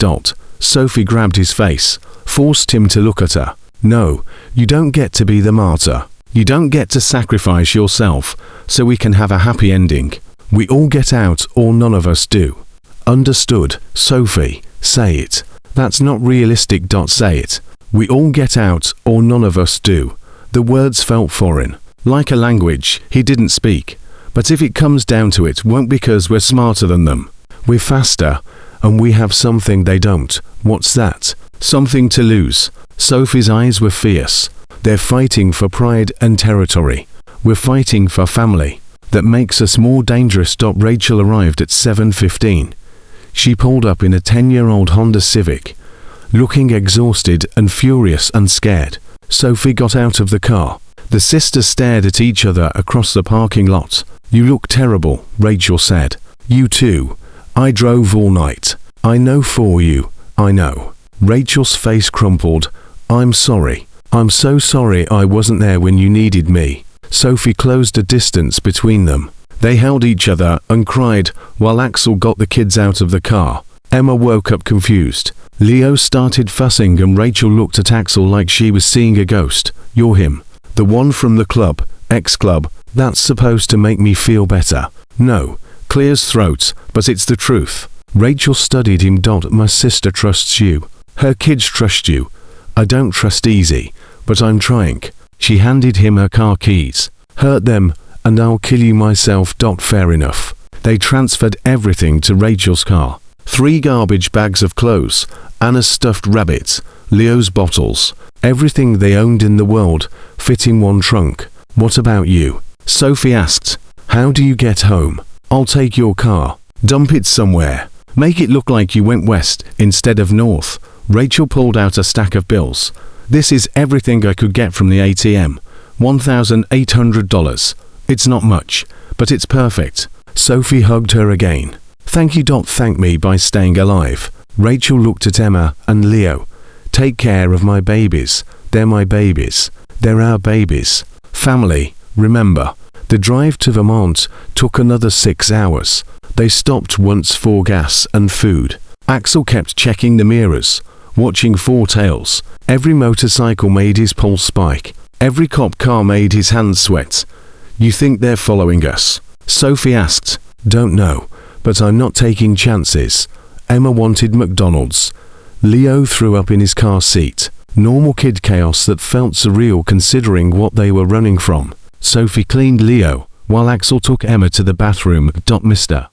Sophie grabbed his face, forced him to look at her. No, you don't get to be the martyr. You don't get to sacrifice yourself so we can have a happy ending. We all get out or none of us do. Understood, Sophie, say it. That's not realistic. Say it. We all get out or none of us do. The words felt foreign, like a language he didn't speak. But if it comes down to it, won't because we're smarter than them. We're faster, and we have something they don't. What's that? Something to lose. Sophie's eyes were fierce. They're fighting for pride and territory. We're fighting for family. That makes us more dangerous. Rachel arrived at 7:15. She pulled up in a 10-year-old Honda Civic, looking exhausted and furious and scared. Sophie got out of the car. The sisters stared at each other across the parking lot. You look terrible, Rachel said. You too. I drove all night. I know for you. I know. Rachel's face crumpled. I'm sorry. I'm so sorry I wasn't there when you needed me. Sophie closed a distance between them. They held each other and cried while Axel got the kids out of the car. Emma woke up confused. Leo started fussing and Rachel looked at Axel like she was seeing a ghost. You're him. The one from the club, X-Club. That's supposed to make me feel better. No. Clears throat, but it's the truth. Rachel studied him. My sister trusts you. Her kids trust you. I don't trust easy, but I'm trying. She handed him her car keys. Hurt them, and I'll kill you myself. Fair enough. They transferred everything to Rachel's car. 3 garbage bags of clothes, Anna's stuffed rabbit, Leo's bottles, everything they owned in the world, fit in one trunk. What about you? Sophie asked. How do you get home? I'll take your car. Dump it somewhere. Make it look like you went west instead of north. Rachel pulled out a stack of bills. This is everything I could get from the ATM. $1,800. It's not much, but it's perfect. Sophie hugged her again. Thank you. Thank me by staying alive. Rachel looked at Emma and Leo. Take care of my babies. They're my babies. They're our babies. Family, remember. The drive to Vermont took another 6 hours. They stopped once for gas and food. Axel kept checking the mirrors, watching Four Tails. Every motorcycle made his pulse spike. Every cop car made his hands sweat. You think they're following us? Sophie asked. Don't know, but I'm not taking chances. Emma wanted McDonald's. Leo threw up in his car seat. Normal kid chaos that felt surreal considering what they were running from. Sophie cleaned Leo, while Axel took Emma to the bathroom. Mr.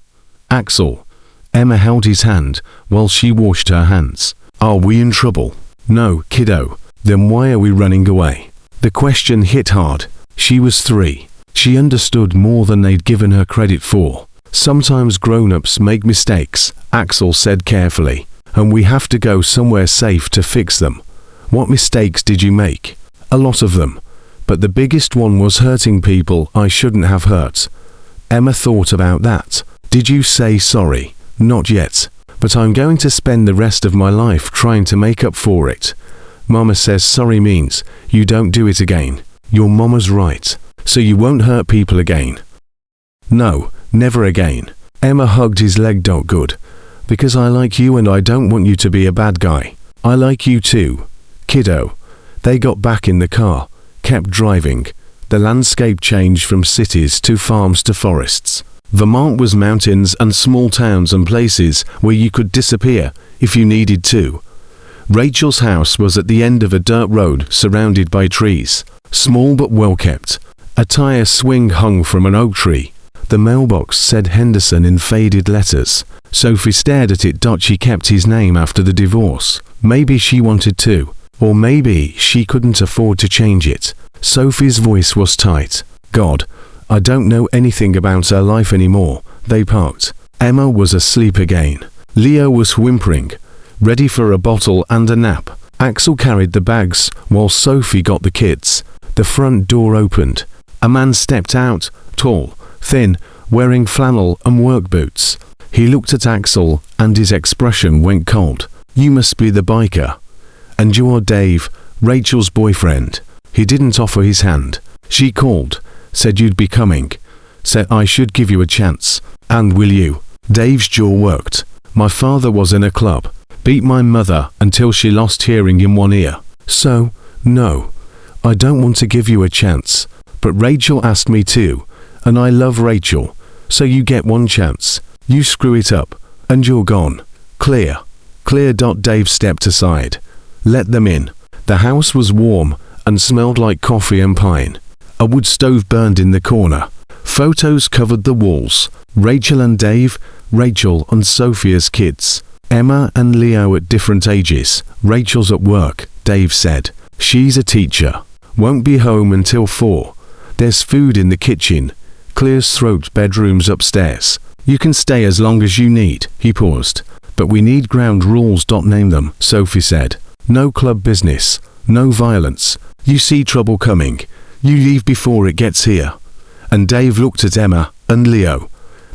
Axel. Emma held his hand, while she washed her hands. Are we in trouble? No, kiddo. Then why are we running away? The question hit hard. She was 3. She understood more than they'd given her credit for. Sometimes grown-ups make mistakes, Axel said carefully, and we have to go somewhere safe to fix them. What mistakes did you make? A lot of them. But the biggest one was hurting people I shouldn't have hurt. Emma thought about that. Did you say sorry? Not yet. But I'm going to spend the rest of my life trying to make up for it. Mama says sorry means you don't do it again. Your mama's right. So you won't hurt people again. No, never again. Emma hugged his leg. Good. Because I like you and I don't want you to be a bad guy. I like you too. Kiddo. They got back in the car, kept driving. The landscape changed from cities to farms to forests. Vermont was mountains and small towns and places where you could disappear if you needed to. Rachel's house was at the end of a dirt road surrounded by trees, small but well kept. A tire swing hung from an oak tree. The mailbox said Henderson in faded letters. Sophie stared at it. She kept his name after the divorce. Maybe she wanted to, or maybe she couldn't afford to change it. Sophie's voice was tight. God, I don't know anything about her life anymore. They parked. Emma was asleep again. Leo was whimpering, ready for a bottle and a nap. Axel carried the bags while Sophie got the kids. The front door opened. A man stepped out, tall, thin, wearing flannel and work boots. He looked at Axel and his expression went cold. You must be the biker. And you're Dave, Rachel's boyfriend. He didn't offer his hand. She called, said you'd be coming, said I should give you a chance. And will you? Dave's jaw worked. My father was in a club, beat my mother until she lost hearing in one ear. So, no, I don't want to give you a chance, but Rachel asked me to, and I love Rachel, so you get one chance. You screw it up, and you're gone. Clear. Clear. Dave stepped aside. Let them in. The house was warm and smelled like coffee and pine. A wood stove burned in the corner. Photos covered the walls. Rachel and Dave, Rachel and Sophia's kids. Emma and Leo at different ages. Rachel's at work, Dave said. She's a teacher. Won't be home until 4. There's food in the kitchen. Clear's throat bedrooms upstairs. You can stay as long as you need. He paused. But we need ground rules. Name them, Sophie said. No club business. No violence. You see trouble coming. You leave before it gets here. And Dave looked at Emma and Leo.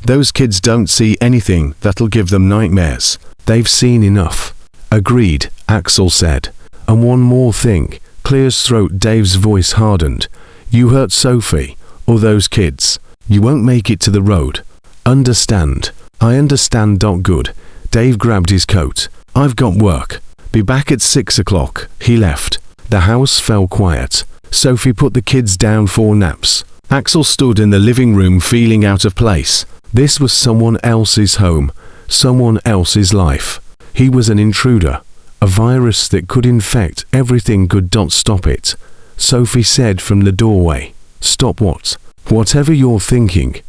Those kids don't see anything that'll give them nightmares. They've seen enough. Agreed, Axel said. And one more thing. Clear's throat. Dave's voice hardened. You hurt Sophie, or those kids. You won't make it to the road. Understand? I understand. Good. Dave grabbed his coat. I've got work. Be back at 6 o'clock. He left. The house fell quiet. Sophie put the kids down for naps. Axel stood in the living room feeling out of place. This was someone else's home, someone else's life. He was an intruder, a virus that could infect everything good. Stop it, Sophie said from the doorway. Stop what? Whatever you're thinking.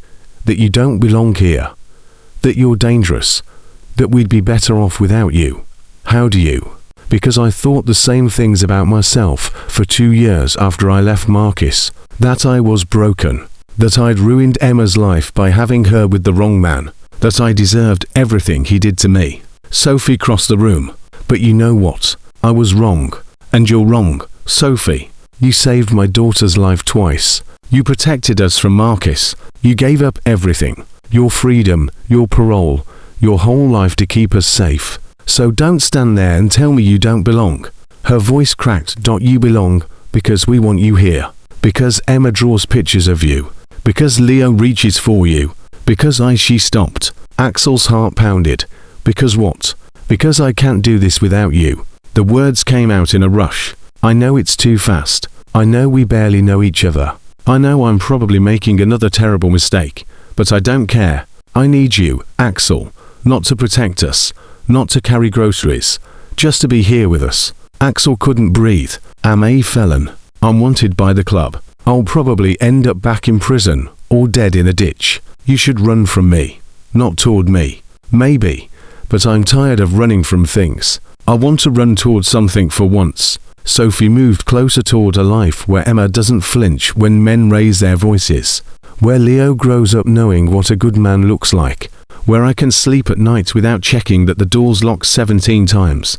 That you don't belong here. That you're dangerous. That we'd be better off without you. How do you? Because I thought the same things about myself for 2 years after I left Marcus. That I was broken. That I'd ruined Emma's life by having her with the wrong man. That I deserved everything he did to me. Sophie crossed the room. But you know what? I was wrong. And you're wrong, Sophie. You saved my daughter's life twice. You protected us from Marcus. You gave up everything. Your freedom, your parole, your whole life to keep us safe. So don't stand there and tell me you don't belong. Her voice cracked. You belong because we want you here. Because Emma draws pictures of you. Because Leo reaches for you. Because she stopped. Axel's heart pounded. Because what? Because I can't do this without you. The words came out in a rush. I know it's too fast. I know we barely know each other. I know I'm probably making another terrible mistake. But I don't care. I need you, Axel. Not to protect us. Not to carry groceries. Just to be here with us. Axel couldn't breathe. I'm a felon. I'm wanted by the club. I'll probably end up back in prison, or dead in a ditch. You should run from me. Not toward me. Maybe. But I'm tired of running from things. I want to run toward something for once. Sophie moved closer toward a life where Emma doesn't flinch when men raise their voices. Where Leo grows up knowing what a good man looks like. Where I can sleep at night without checking that the door's locked 17 times.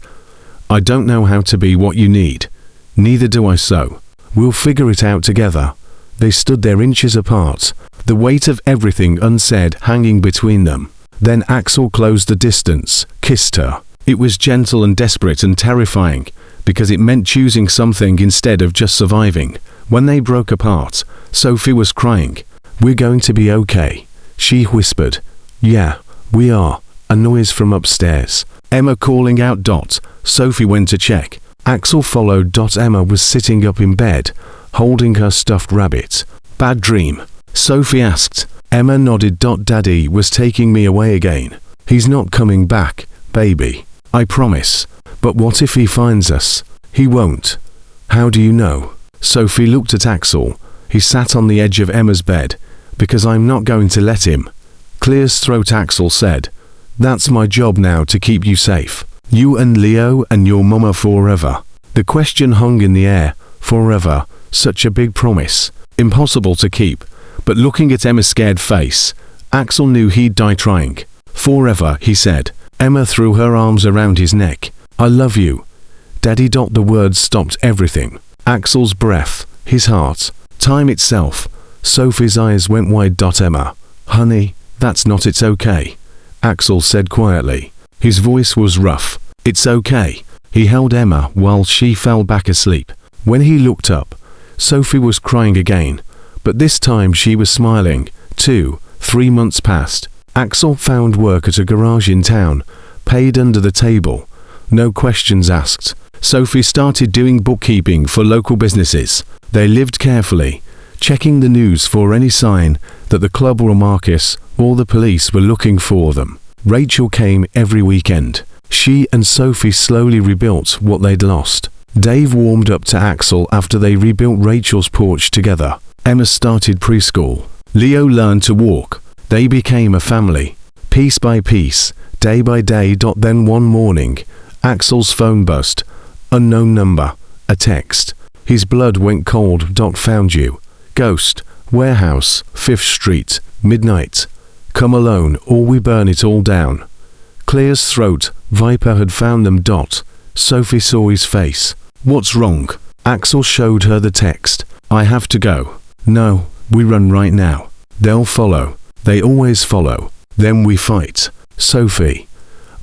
I don't know how to be what you need. Neither do I. So we'll figure it out together. They stood there inches apart, the weight of everything unsaid hanging between them. Then Axel closed the distance, kissed her. It was gentle and desperate and terrifying, because it meant choosing something instead of just surviving. When they broke apart, Sophie was crying. We're going to be okay, she whispered. Yeah, we are. A noise from upstairs. Emma calling out. Sophie went to check. Axel followed. Emma was sitting up in bed, holding her stuffed rabbit. Bad dream? Sophie asked. Emma nodded. Daddy was taking me away again. He's not coming back, baby. I promise. But what if he finds us? He won't. How do you know? Sophie looked at Axel. He sat on the edge of Emma's bed. Because I'm not going to let him. Clear's throat. Axel said. That's my job now, to keep you safe. You and Leo and your mama forever. The question hung in the air. Forever. Such a big promise. Impossible to keep. But looking at Emma's scared face, Axel knew he'd die trying. Forever, he said. Emma threw her arms around his neck. I love you. Daddy. The words stopped everything. Axel's breath, his heart, time itself. Sophie's eyes went wide. Emma. Honey, that's not it's okay. Axel said quietly. His voice was rough. It's okay. He held Emma while she fell back asleep. When he looked up, Sophie was crying again, but this time she was smiling. 3 months passed. Axel found work at a garage in town, paid under the table. No questions asked. Sophie started doing bookkeeping for local businesses. They lived carefully, checking the news for any sign that the club or Marcus or the police were looking for them. Rachel came every weekend. She and Sophie slowly rebuilt what they'd lost. Dave warmed up to Axel after they rebuilt Rachel's porch together. Emma started preschool. Leo learned to walk. They became a family, piece by piece, day by day. Then one morning, Axel's phone buzzed. Unknown number. A text. His blood went cold. Found you. Ghost. Warehouse. 5th Street. Midnight. Come alone or we burn it all down. Clear's throat. Viper had found them. Sophie saw his face. What's wrong? Axel showed her the text. I have to go. No, we run right now. They'll follow. They always follow. Then we fight. Sophie.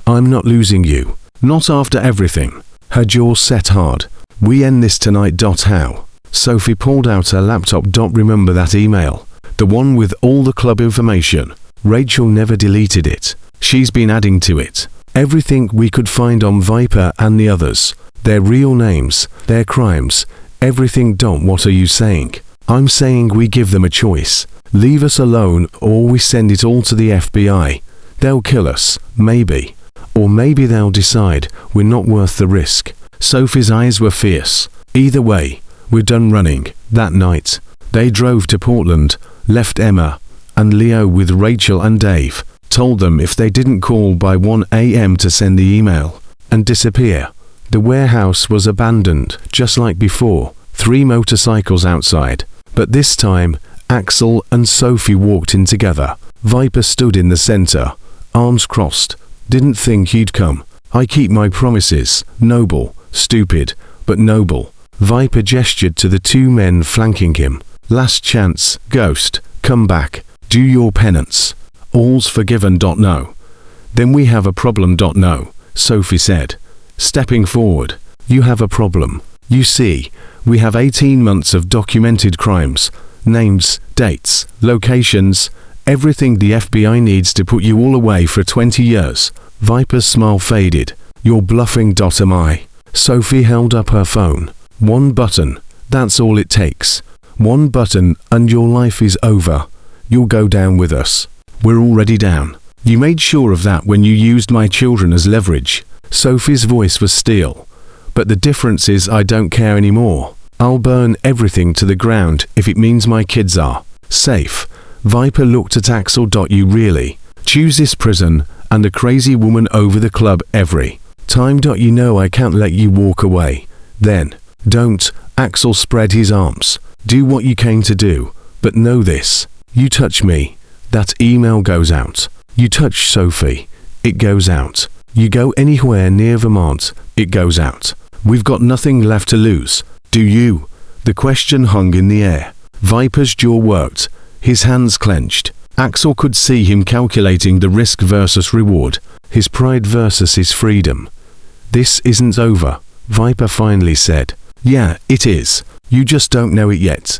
I'm not losing you. Not after everything. Her jaw set hard. We end this tonight. How? Sophie pulled out her laptop. Remember that email? The one with all the club information. Rachel never deleted it. She's been adding to it. Everything we could find on Viper and the others. Their real names, their crimes, everything. What are you saying? I'm saying we give them a choice. Leave us alone or we send it all to the FBI. They'll kill us, maybe. Or maybe they'll decide we're not worth the risk. Sophie's eyes were fierce. Either way, we're done running. That night, they drove to Portland, left Emma and Leo with Rachel and Dave, told them if they didn't call by 1 a.m. to send the email, and disappear. The warehouse was abandoned, just like before. 3 motorcycles outside. But this time, Axel and Sophie walked in together. Viper stood in the center, arms crossed. Didn't think he'd come. I keep my promises. Noble. Stupid, but noble. Viper gestured to the 2 men flanking him. Last chance, Ghost. Come back. Do your penance. All's forgiven. No. Then we have a problem. No, Sophie said, stepping forward. You have a problem. You see, we have 18 months of documented crimes, names, dates, locations, everything the FBI needs to put you all away for 20 years. Viper's smile faded. You're bluffing. Am I? Sophie held up her phone. 1 button. That's all it takes. 1 button and your life is over. You'll go down with us. We're already down. You made sure of that when you used my children as leverage. Sophie's voice was steel. But the difference is I don't care anymore. I'll burn everything to the ground if it means my kids are safe. Viper looked at Axel. You really choose this prison and a crazy woman over the club every time. You know I can't let you walk away. Then, don't. Axel spread his arms. Do what you came to do, but know this. You touch me, that email goes out. You touch Sophie, it goes out. You go anywhere near Vermont, it goes out. We've got nothing left to lose. Do you? The question hung in the air. Viper's jaw worked, his hands clenched. Axel could see him calculating the risk versus reward, his pride versus his freedom. This isn't over, Viper finally said. Yeah, it is. You just don't know it yet.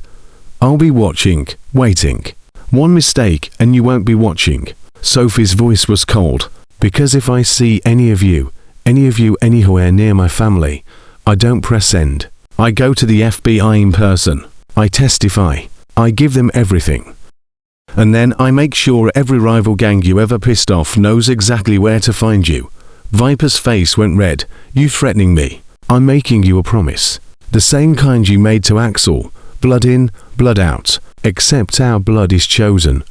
I'll be watching, waiting. One mistake and you won't be watching. Sophie's voice was cold. Because if I see any of you anywhere near my family, I don't press send. I go to the FBI in person. I testify. I give them everything. And then I make sure every rival gang you ever pissed off knows exactly where to find you. Viper's face went red. You threatening me? I'm making you a promise. The same kind you made to Axel. Blood in, blood out. Except our blood is chosen.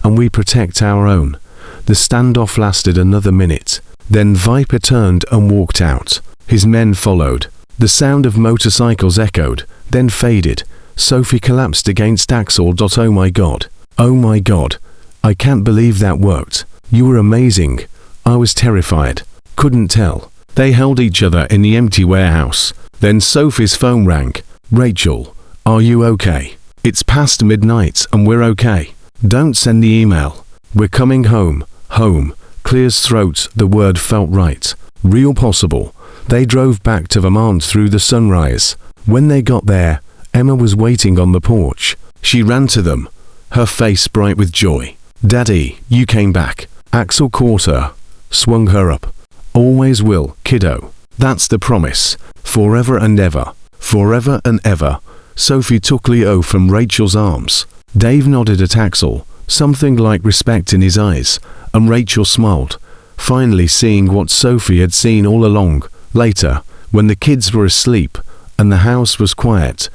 And we protect our own. The standoff lasted another minute. Then Viper turned and walked out. His men followed. The sound of motorcycles echoed, then faded. Sophie collapsed against Axel. Oh my God. Oh my God. I can't believe that worked. You were amazing. I was terrified. Couldn't tell. They held each other in the empty warehouse. Then Sophie's phone rang. Rachel, are you okay? It's past midnight and we're okay. Don't send the email. We're coming home. Home. Clear's throat, the word felt right. Real possible. They drove back to Vermont through the sunrise. When they got there, Emma was waiting on the porch. She ran to them, her face bright with joy. Daddy, you came back. Axel caught her, swung her up. Always will, kiddo. That's the promise. Forever and ever. Forever and ever. Sophie took Leo from Rachel's arms. Dave nodded at Axel, something like respect in his eyes, and Rachel smiled, finally seeing what Sophie had seen all along. Later, when the kids were asleep and the house was quiet,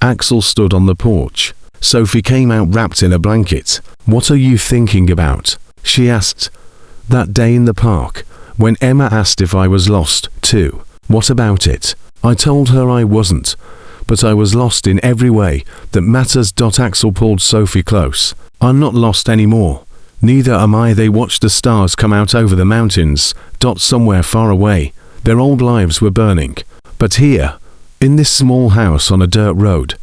Axel stood on the porch. Sophie came out wrapped in a blanket. "What are you thinking about?" she asked. "That day in the park, when Emma asked if I was lost, too. What about it?" I told her I wasn't, but I was lost in every way that matters. Axel pulled Sophie close. "I'm not lost anymore. Neither am I." They watched the stars come out over the mountains. Somewhere far away, their old lives were burning. But here, in this small house on a dirt road,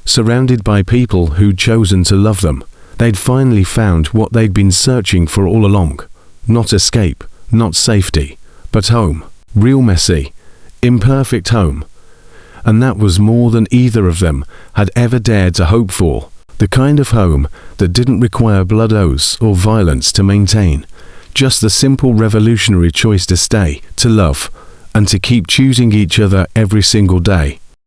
surrounded by people who'd chosen to love them, they'd finally found what they'd been searching for all along. Not escape, not safety, but home. Real messy, imperfect home. And that was more than either of them had ever dared to hope for. The kind of home that didn't require blood oaths or violence to maintain. Just the simple revolutionary choice to stay, to love, and to keep choosing each other every single day.